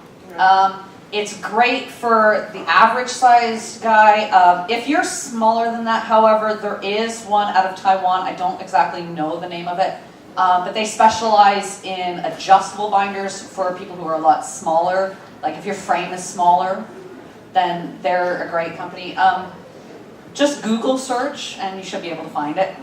It's great for the average size guy. If you're smaller than that, however, there is one out of Taiwan. I don't exactly know the name of it, but they specialize in adjustable binders for people who are a lot smaller. Like if your frame is smaller, then they're a great company. Just Google search and you should be able to find it.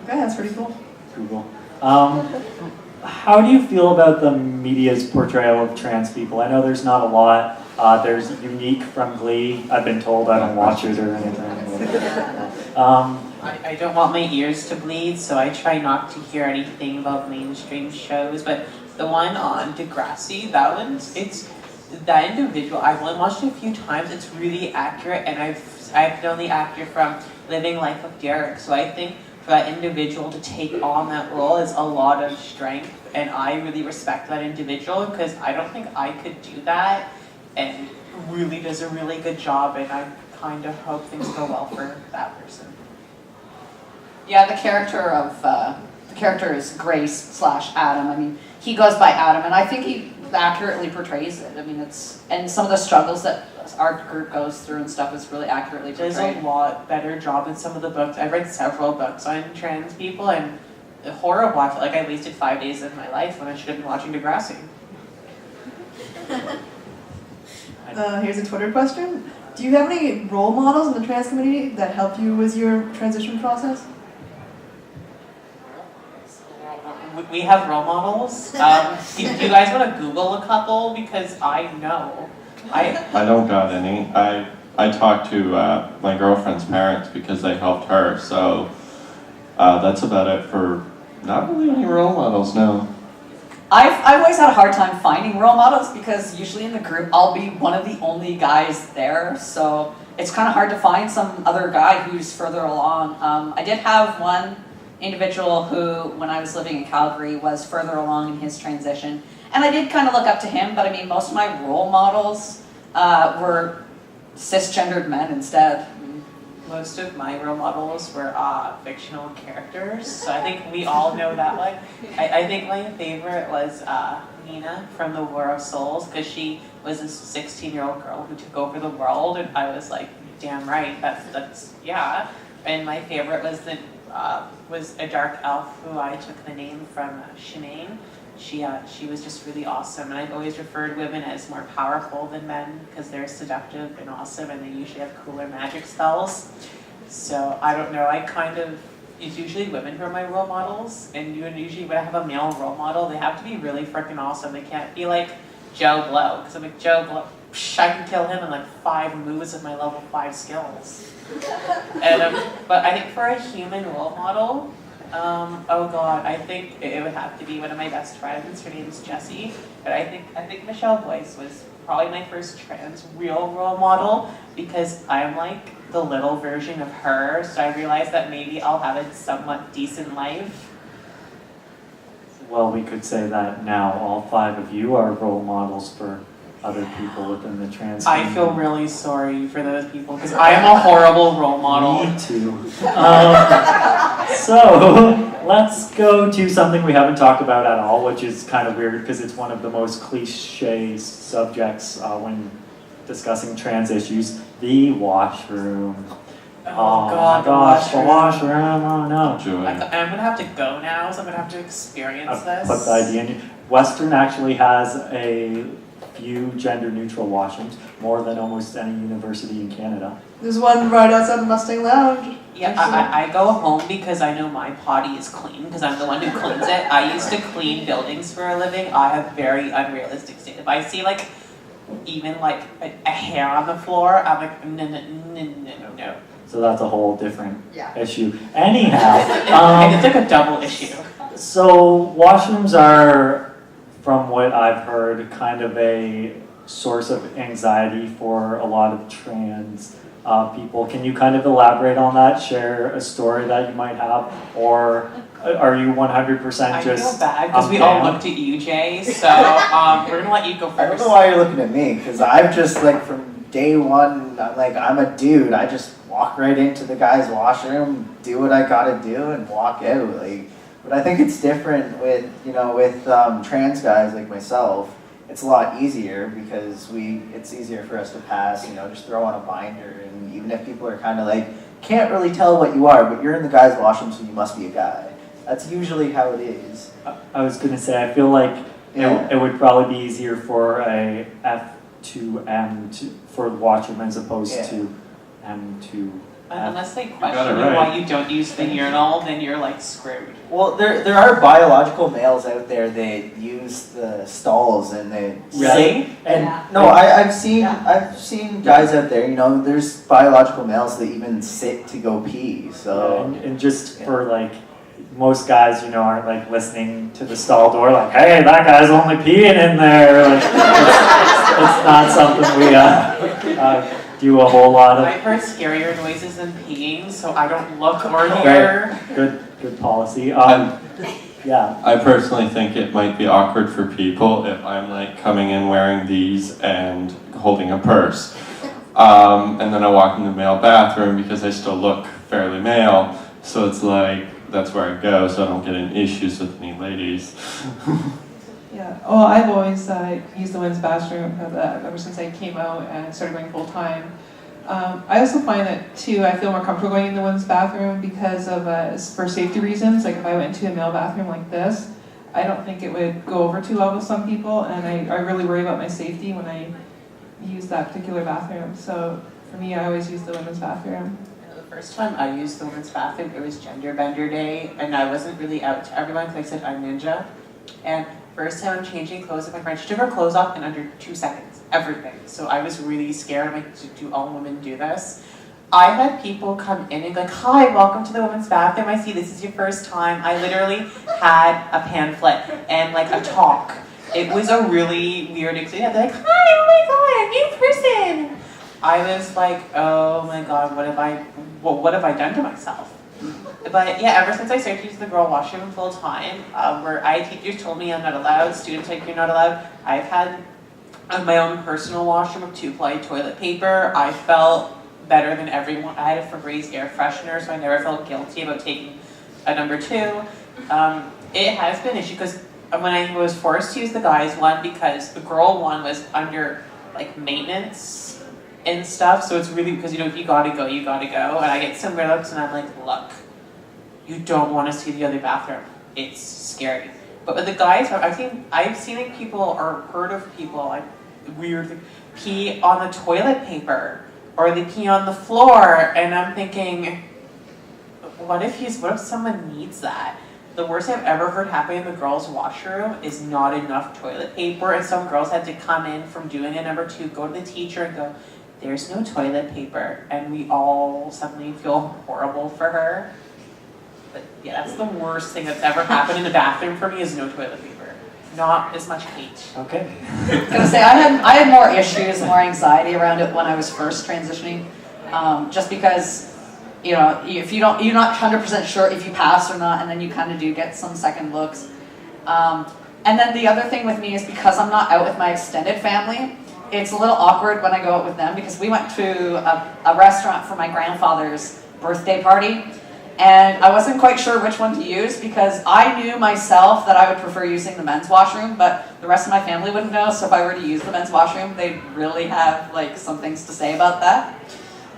okay, that's pretty cool. Google. How do you feel about the media's portrayal of trans people? I know there's not a lot. There's Unique from Glee. I've been told I don't watch it or anything. I don't want my ears to bleed, so I try not to hear anything about mainstream shows, but the one on Degrassi, that individual, I've only watched it a few times. It's really accurate, and I've known the actor from Living Life with Derek, so I think for that individual to take on that role is a lot of strength, and I really respect that individual because I don't think I could do that, and really does a really good job, and I kind of hope things go well for that person. Yeah, the character is Grace/Adam. I mean, he goes by Adam, and I think he accurately portrays it. I mean, and some of the struggles that our group goes through and stuff is really accurately Does portrayed. a lot better job in some of the books. I've read several books on trans people, and horrible. I feel like I wasted 5 days of my life when I should have been watching Degrassi. Here's a Twitter question. Do you have any role models in the trans community that helped you with your transition process? we have role models. Do you guys want to Google a couple? Because I know. I don't got any. I talked to my girlfriend's parents because they helped her, so that's about it for not really any role models, no. I've always had a hard time finding role models because usually in the group I'll be one of the only guys there, so it's kind of hard to find some other guy who's further along. I did have one individual who, when I was living in Calgary, was further along in his transition, and I did kind of look up to him, but I mean most of my role models were cisgendered men instead. Most of my role models were fictional characters, so I think we all know that one. I think my favorite was Nina from the War of Souls, because she was a 16-year-old girl who took over the world, and I was like, damn right, that's yeah. And my favorite was a dark elf who I took the name from, Shinane. She was just really awesome, and I've always referred women as more powerful than men because they're seductive and awesome, and they usually have cooler magic spells. So I don't know, it's usually women who are my role models, and usually when I have a male role model, they have to be really freaking awesome. They can't be like Joe Blow, because I'm like, Joe Blow, I can kill him in like 5 moves with my level 5 skills. And but I think for a human role model, oh god, I think it would have to be one of my best friends. Her name is Jessie, but I think Michelle Boyce was probably my first trans real role model because I'm like the little version of her. So I realized that maybe I'll have a somewhat decent life. Well, we could say that now all 5 of you are role models for other people within the trans I community. feel really sorry for those people because I am a horrible role model. Me too. So let's go to something we haven't talked about at all, which is kind of weird because it's one of the most cliche subjects when discussing trans issues, the washroom. Oh god, my gosh, the washroom, oh no. Joy. I'm gonna have to go now, so I'm gonna have to experience this. Put the idea in. Western actually has a few gender-neutral washrooms, more than almost any university in Canada. There's one right outside the Mustang Lounge. Yeah, I go home because I know my potty is clean because I'm the one who cleans it. I used to clean buildings for a living. I have very unrealistic standards. If I see like even like a hair on the floor, I'm like no. So that's a whole different Yeah. issue. Anyhow, It's like a double issue. so washrooms are, from what I've heard, kind of a source of anxiety for a lot of trans people. Can you kind of elaborate on that? Share a story that you might have, or are you 100% I just? feel bad because we all looked at you, Jay. So we're gonna let you go I don't first. know why you're looking at me, because I've just like from day one, I'm a dude. I just walk right into the guy's washroom, do what I gotta do, and walk out. But I think it's different with trans guys like myself. It's a lot easier because it's easier for us to pass. Just throw on a binder, and even if people are kind of like can't really tell what you are, but you're in the guy's washroom, so you must be a guy. That's usually how it is. I was gonna say, I feel like it would probably be easier for a F2M for washroom as opposed to M2. Unless they got question it you right. why you don't use the urinal, then you're like screwed. Well, there are biological males out there that use the stalls and they Really? And Yeah. no, I've seen guys out there. There's biological males that even sit to go pee. So and just for like, most guys, aren't like listening to the stall door like, hey, that guy's only peeing in there. Like, it's not something we do a whole lot of. I've heard scarier noises than peeing, so I don't look or hear. Good policy. Yeah. I personally think it might be awkward for people if I'm like coming in wearing these and holding a purse. And then I walk in the male bathroom because I still look fairly male. So it's like, that's where I go so I don't get in issues with any ladies. Yeah, well, I've always used the women's bathroom ever since I came out and started going full time. I also find that too, I feel more comfortable going in the women's bathroom because of for safety reasons. Like if I went into a male bathroom like this, I don't think it would go over too well with some people, and I really worry about my safety when I use that particular bathroom. So for me, I always use the women's bathroom. The first time I used the women's bathroom, it was gender bender day, and I wasn't really out to everyone because I said I'm ninja. And first time I'm changing clothes with my friend, she took her clothes off in under 2 seconds, everything. So I was really scared. I'm like, do all women do this? I had people come in and be like, hi, welcome to the women's bathroom. I see this is your first time. I literally had a pamphlet and like a talk. It was a really weird experience. They're like, hi, oh my god, new person. I was like, oh my god, what have I done to myself? But yeah, ever since I started to use the girl washroom full time, where teachers told me I'm not allowed, students like you're not allowed, I've had my own personal washroom with 2-ply toilet paper. I felt better than everyone. I had a Febreze air freshener, so I never felt guilty about taking a number 2. It has been an issue because when I was forced to use the guys one, because the girl one was under like maintenance and stuff, so it's really because if you gotta go, you gotta go. And I get some weird looks, and I'm like, look, you don't want to see the other bathroom. It's scary. But with the guys, I've seen like people or heard of people like weird pee on the toilet paper. Or they pee on the floor, and I'm thinking, what if someone needs that? The worst I've ever heard happen in the girls' washroom is not enough toilet paper, and some girls had to come in from doing a number 2, go to the teacher and go, there's no toilet paper, and we all suddenly feel horrible for her. But yeah, that's the worst thing that's ever happened in the bathroom for me is no toilet paper. Not as much hate. Okay. I was gonna say, I had more issues, more anxiety around it when I was first transitioning, just because, if you're not 100% sure if you pass or not, and then you kind of do get some second looks. And then the other thing with me is because I'm not out with my extended family, it's a little awkward when I go out with them because we went to a restaurant for my grandfather's birthday party. And I wasn't quite sure which one to use because I knew myself that I would prefer using the men's washroom, but the rest of my family wouldn't know, so if I were to use the men's washroom, they'd really have like some things to say about that.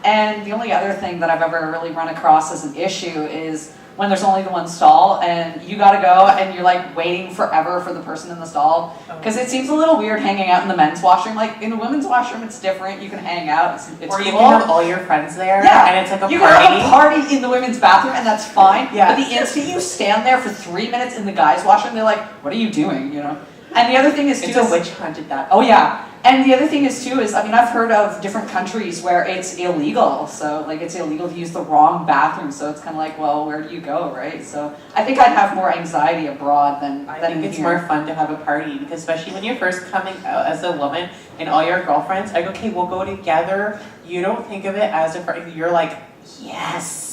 And the only other thing that I've ever really run across as an issue is when there's only the one stall and you gotta go and you're like waiting forever for the person in the stall. Because it seems a little weird hanging out in the men's washroom. Like in the women's washroom it's different, you can hang out, it's Or you cool. can have all your friends there, Yeah. and it's like a You party. can have a party in the women's bathroom and that's fine. Yeah. But the instant you stand there for 3 minutes in the guys' washroom, they're like, what are you doing, And the other thing is too It's a witch hunt at that. Oh yeah. And the other thing is too is, I've heard of different countries where it's illegal. So like it's illegal to use the wrong bathroom. So it's kind of like, well, where do you go, right? So I think I'd have more anxiety abroad than I think it's here. more fun to have a party because especially when you're first coming out as a woman and all your girlfriends, like, okay, we'll go together. You don't think of it as a party. You're like, yes.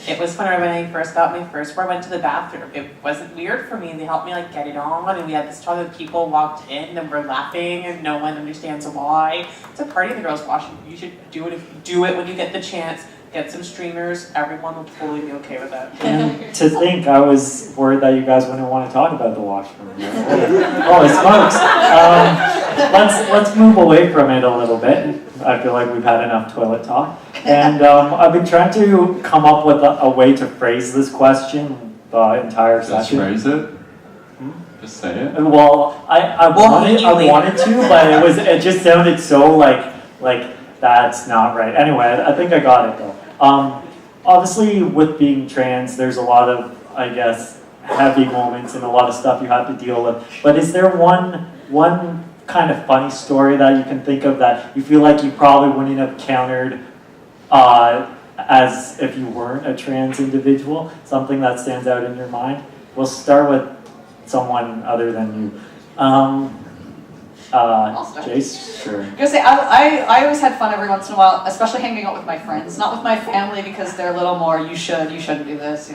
It was fun when I first got my first where I went to the bathroom. It wasn't weird for me. They helped me like get it on, and we had this talk that people walked in and were laughing, and no one understands why. It's a party in the girls' washroom. You should do it when you get the chance. Get some streamers. Everyone will totally be okay with that. And to think, I was worried that you guys wouldn't want to talk about the washroom. Holy smokes! Let's move away from it a little bit. I feel like we've had enough toilet talk. And I've been trying to come up with a way to phrase this question the entire Just session. phrase it. Just say it. Well, I wanted to, but it just sounded so like that's not right. Anyway, I think I got it though. Obviously, with being trans, there's a lot of, I guess, heavy moments and a lot of stuff you have to deal with. But is there one kind of funny story that you can think of that you feel like you probably wouldn't have countered as if you weren't a trans individual? Something that stands out in your mind? We'll start with someone other than you. I'll start. Jayce, sure. I was gonna say, I always had fun every once in a while, especially hanging out with my friends. Not with my family because they're a little more, you shouldn't do this,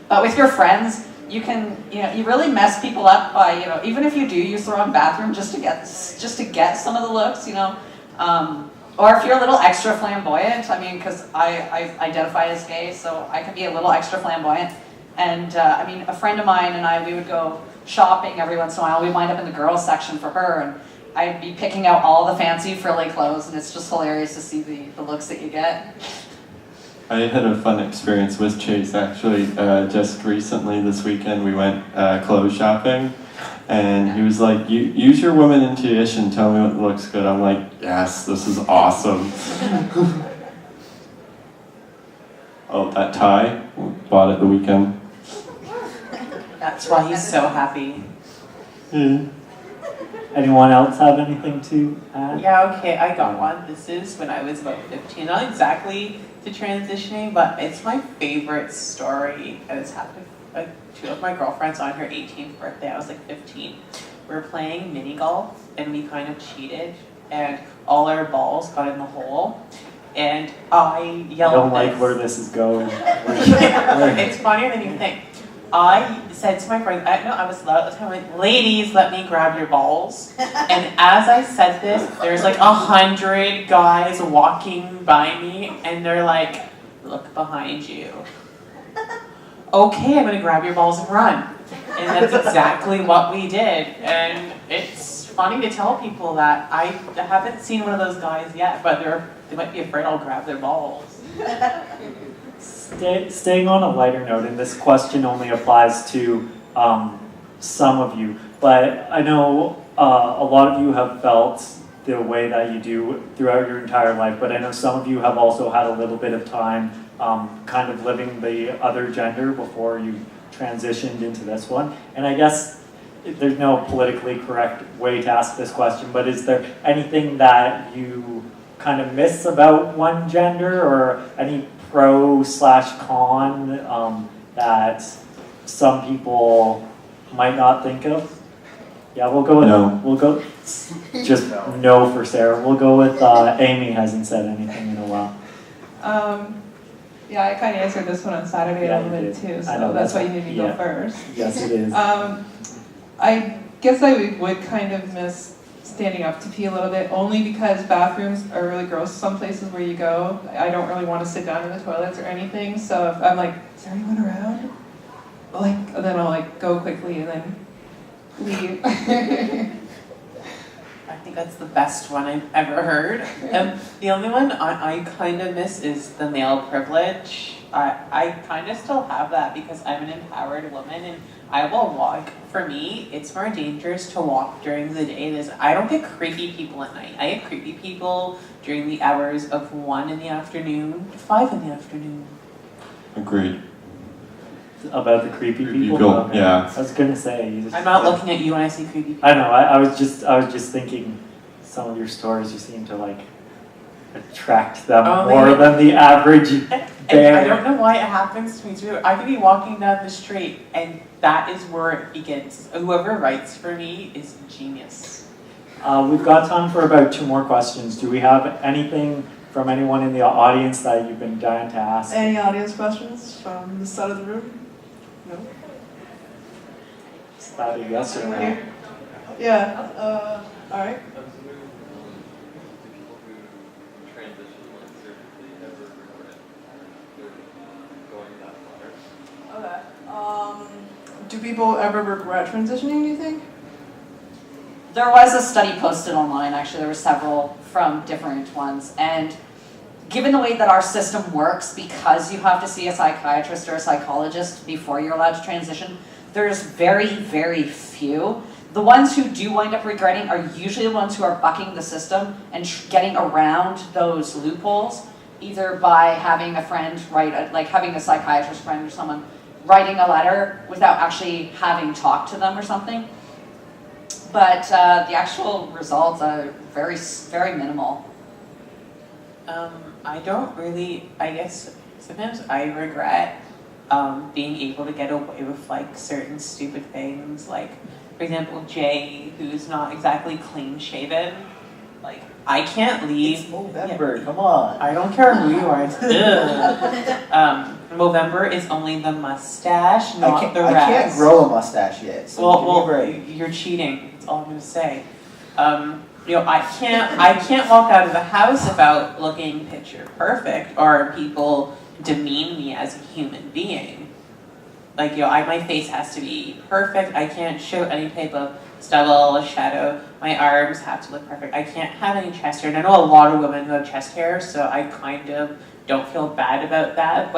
But with your friends, you can, you really mess people up by, even if you do use the wrong bathroom just to get some of the looks, or if you're a little extra flamboyant, because I identify as gay, so I can be a little extra flamboyant. And a friend of mine and I, we would go shopping every once in a while. We'd wind up in the girls section for her, and I'd be picking out all the fancy frilly clothes, and it's just hilarious to see the looks that you get. I had a fun experience with Jayce actually. Just recently this weekend we went clothes shopping, and he was like, use your woman intuition, tell me what looks good. I'm like, yes, this is awesome. Oh, that tie, bought it the weekend. That's why he's so happy. Anyone else have anything to add? Yeah, okay, I got one. This is when I was about 15. Not exactly to transitioning, but it's my favorite story. And it's happened with two of my girlfriends on her 18th birthday. I was like 15. We were playing mini golf and we kind of cheated and all our balls got in the hole. And I yelled I don't like this. where this is going. It's funnier than you think. I said to my friends, I was loud at the time, like, ladies, let me grab your balls. And as I said this, there's like 100 guys walking by me, and they're like, look behind you. Okay, I'm gonna grab your balls and run. And that's exactly what we did. And it's funny to tell people that. I haven't seen one of those guys yet, but they might be afraid I'll grab their balls. Staying on a lighter note, and this question only applies to some of you, but I know a lot of you have felt the way that you do throughout your entire life, but I know some of you have also had a little bit of time kind of living the other gender before you transitioned into this one. And I guess there's no politically correct way to ask this question, but is there anything that you kind of miss about one gender, or any pro/con that some people might not think of? Yeah, we'll go with No. We'll go just no for Sarah. We'll go with Amy hasn't said anything in a while. Yeah, I kind of answered this one on Saturday Yeah, a little you bit did. too, I know, so that's why that's- you made me yeah. go first. Yes, it is. I guess I would kind of miss standing up to pee a little bit, only because bathrooms are really gross some places where you go. I don't really want to sit down in the toilets or anything, so if I'm like, is there anyone around? And then I'll like go quickly and then leave. I think that's the best one I've ever heard. The only one I kind of miss is the male privilege. I kind of still have that because I'm an empowered woman and I will walk. For me, it's more dangerous to walk during the day. I don't get creepy people at night. I get creepy people during the hours of 1 in the afternoon to 5 in the afternoon. Agreed. About the creepy people? People, Okay. yeah. I was gonna say. You just, I'm not looking at you when I see creepy people. I know. I was just thinking. Some of your stories, you seem to like attract them Oh, more yeah. than the average And bear. I don't know why it happens to me too. I could be walking down the street and that is where it begins. Whoever writes for me is genius. We've got time for about 2 more questions. Do we have anything from anyone in the audience that you've been dying to ask? Any audience questions from this side of the room? No? Is that a yes or no? Here? Yeah, alright. Okay. Do people ever regret transitioning, do you think? There was a study posted online, actually, there were several from different ones, and given the way that our system works, because you have to see a psychiatrist or a psychologist before you're allowed to transition, there's very, very few. The ones who do wind up regretting are usually the ones who are bucking the system and getting around those loopholes, either by having a friend write, like having a psychiatrist friend or someone writing a letter without actually having talked to them or something. But the actual results are very, very minimal. I don't really, I guess sometimes I regret being able to get away with like certain stupid things, like for example Jay, who's not exactly clean shaven, like I can't leave. It's November, come on. I don't care who you are. It's Movember is only the mustache, not the rest. I can't grow a mustache yet, so give me a Well, break. you're cheating. That's all I'm gonna say. I can't walk out of the house without looking picture perfect, or people demean me as a human being. Like, my face has to be perfect. I can't show any type of stubble, shadow. My arms have to look perfect. I can't have any chest hair. And I know a lot of women who have chest hair, so I kind of don't feel bad about that.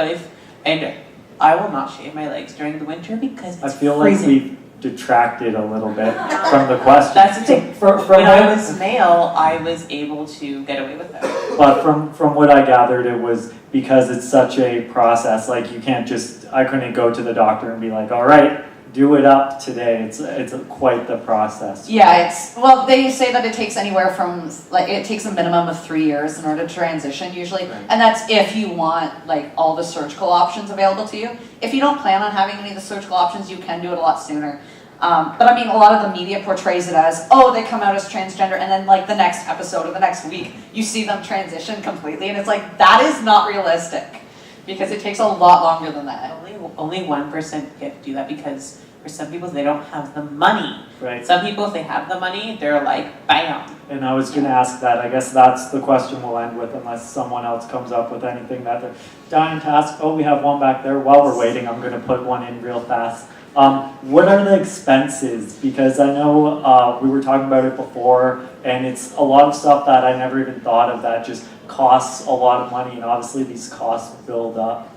And I will not shave my legs during the winter because it's I feel freezing. like we've detracted a little bit from the question. That's the thing. From When I what- was male, I was able to get away with that. But from what I gathered, it was because it's such a process. Like you can't just, I couldn't go to the doctor and be like, all right, do it up today. It's quite the process. Yeah, well, they say that it takes anywhere from, like, it takes a minimum of 3 years in order to transition usually. Right. And that's if you want, like, all the surgical options available to you. If you don't plan on having any of the surgical options, you can do it a lot sooner. But I mean, a lot of the media portrays it as, oh, they come out as transgender, and then like the next episode or the next week, you see them transition completely, and it's like, that is not realistic, because it takes a lot longer than that. Only 1% get to do that because for some people they don't have the money. Right. Some people, if they have the money, they're like, bam. And I was going to ask that. I guess that's the question we'll end with, unless someone else comes up with anything that they're dying to ask. Oh, we have one back there. While we're waiting, I'm going to put one in real fast. What are the expenses? Because I know we were talking about it before, and it's a lot of stuff that I never even thought of that just costs a lot of money, and obviously these costs build up.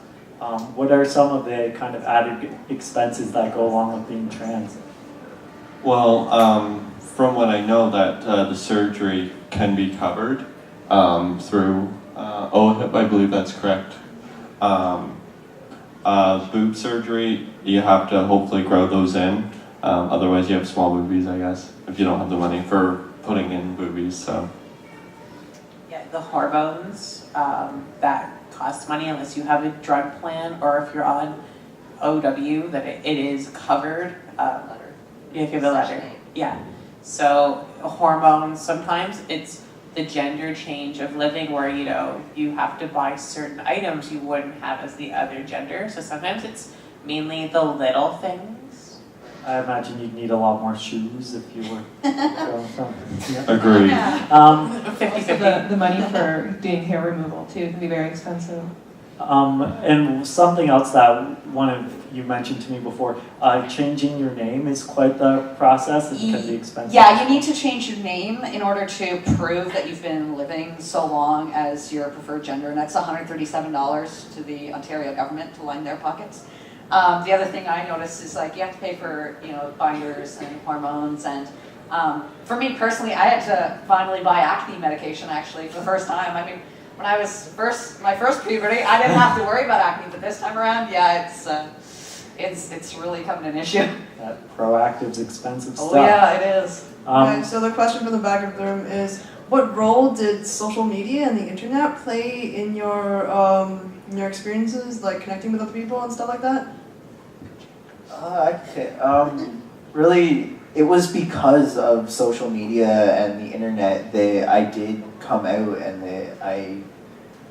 What are some of the kind of added expenses that go along with being trans? Well, from what I know, that the surgery can be covered through OHIP, I believe that's correct. Boob surgery, you have to hopefully grow those in. Otherwise, you have small boobies, I guess, if you don't have the money for putting in boobies. So. Yeah, the hormones, that cost money unless you have a drug plan, or if you're on OW, that it is covered. If you have a letter. Yeah. So hormones, sometimes it's the gender change of living where, you know, you have to buy certain items you wouldn't have as the other gender. So sometimes it's mainly the little things. I imagine you'd need a lot more shoes if you were going something. Yeah. Agreed. 50-50. The money for doing hair removal too can be very expensive. And something else that one of you mentioned to me before, changing your name is quite the process and can be expensive. Yeah, you need to change your name in order to prove that you've been living so long as your preferred gender, and that's $137 to the Ontario government to line their pockets. The other thing I noticed is like you have to pay for, you know, binders and hormones, and for me personally, I had to finally buy acne medication actually for the first time. I mean, when I was my first puberty, I didn't have to worry about acne, but this time around, yeah, it's really becoming an issue. That proactive's expensive stuff. Oh yeah, it is. Okay, so the question from the back of the room is, what role did social media and the internet play in your experiences, like connecting with other people and stuff like that? Really, it was because of social media and the internet that I did come out and that I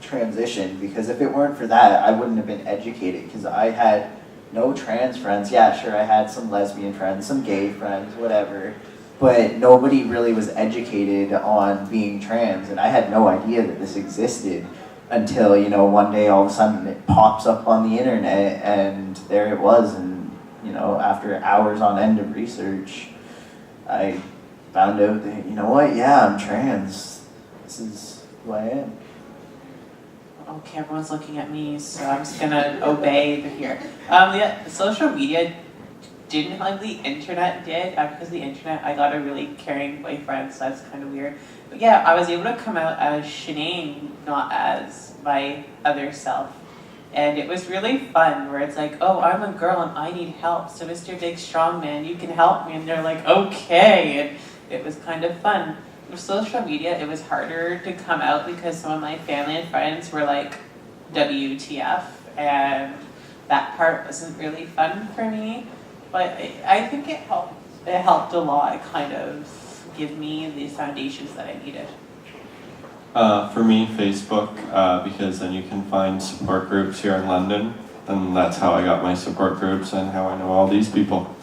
transitioned, because if it weren't for that, I wouldn't have been educated, because I had no trans friends. Yeah, sure, I had some lesbian friends, some gay friends, whatever, but nobody really was educated on being trans, and I had no idea that this existed until, you know, one day all of a sudden it pops up on the internet, and there it was, and, you know, after hours on end of research, I found out that, you know what, yeah, I'm trans. This is who I am. Okay, everyone's looking at me, so I'm just gonna obey here. Yeah, social media didn't like the internet did. Because of the internet, I got a really caring boyfriend, so that's kind of weird. But yeah, I was able to come out as Shinane, not as my other self. And it was really fun, where it's like, oh, I'm a girl and I need help, so Mr. Big Strong Man, you can help me. And they're like, okay. And it was kind of fun. With social media, it was harder to come out because some of my family and friends were like, WTF, and that part wasn't really fun for me. But I think it helped a lot, kind of give me the foundations that I needed. For me, Facebook, because then you can find support groups here in London, and that's how I got my support groups and how I know all these people.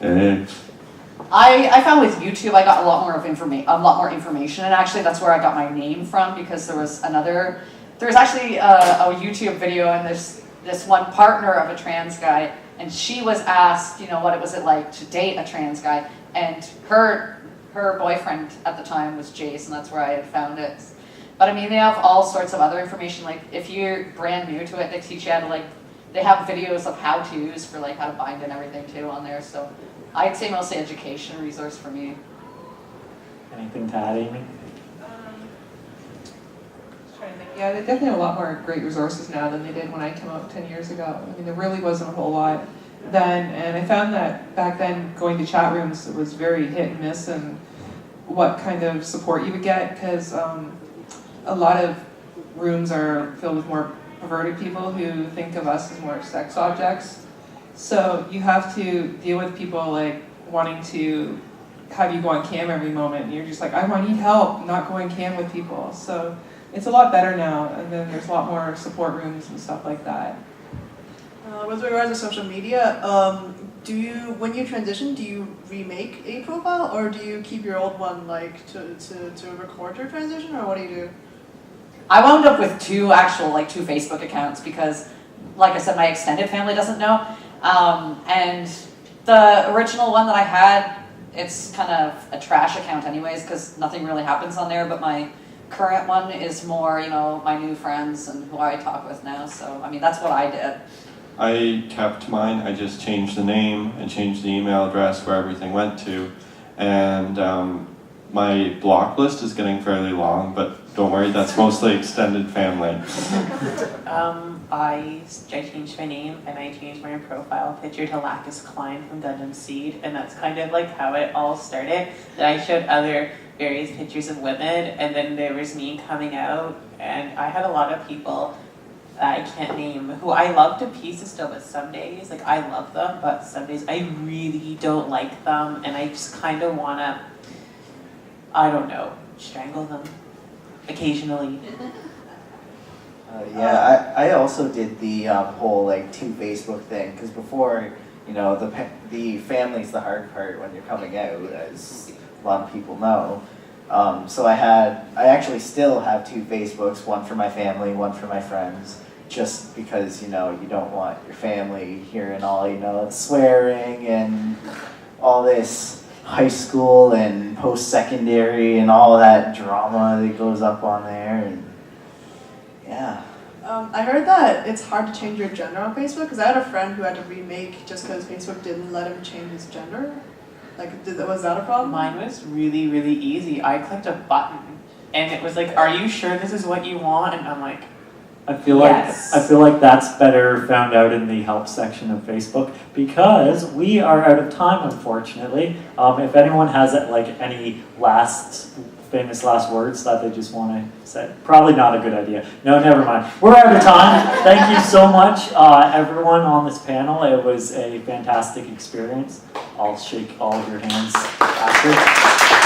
Hey. I found with YouTube, I got a lot more information, and actually that's where I got my name from, because there was actually a YouTube video, and this one partner of a trans guy, and she was asked, you know, what it was like to date a trans guy, and her boyfriend at the time was Jayce, and that's where I had found it. But I mean, they have all sorts of other information, like if you're brand new to it, they teach you how to they have videos of how-tos for how to bind and everything too on there, so I'd say mostly education resource for me. Anything to add, Amy? Yeah, they definitely have a lot more great resources now than they did when I came out 10 years ago. I mean, there really wasn't a whole lot then, and I found that back then going to chat rooms was very hit and miss and what kind of support you would get, because a lot of rooms are filled with more perverted people who think of us as more sex objects. So you have to deal with people like wanting to have you go on cam every moment, and you're just like, I need help not going cam with people. So it's a lot better now, and then there's a lot more support rooms and stuff like that. With regards to social media, when you transition, do you remake a profile, or do you keep your old one like to record your transition, or what do you do? I wound up with two Facebook accounts because, like I said, my extended family doesn't know. And the original one that I had, it's kind of a trash account anyways because nothing really happens on there, but my current one is more, my new friends and who I talk with now. So, I mean, that's what I did. I kept mine. I just changed the name and changed the email address where everything went to. And my block list is getting fairly long, but don't worry, that's mostly extended family. I changed my name and I changed my profile picture to Lacus Klein from Gundam Seed, and that's kind of like how it all started. Then I showed other various pictures of women, and then there was me coming out, and I had a lot of people that I can't name who I love to pieces still, but some days, like I love them, but some days I really don't like them, and I just kind of want to, I don't know, strangle them occasionally. I also did the whole like two Facebook thing because before, the family's the hard part when you're coming out, as a lot of people know. So I actually still have two Facebooks, one for my family, one for my friends, just because you don't want your family hearing all the swearing and all this high school and post-secondary and all that drama that goes up on there, and yeah. I heard that it's hard to change your gender on Facebook because I had a friend who had to remake just because Facebook didn't let him change his gender. Was that a problem? Mine was really, really easy. I clicked a button and it was like, are you sure this is what you want? And I'm like, I feel yes. like that's better found out in the help section of Facebook because we are out of time, unfortunately. If anyone has any famous last words that they just want to say, probably not a good idea. No, never mind. We're out of time. Thank you so much, everyone on this panel. It was a fantastic experience. I'll shake all of your hands after.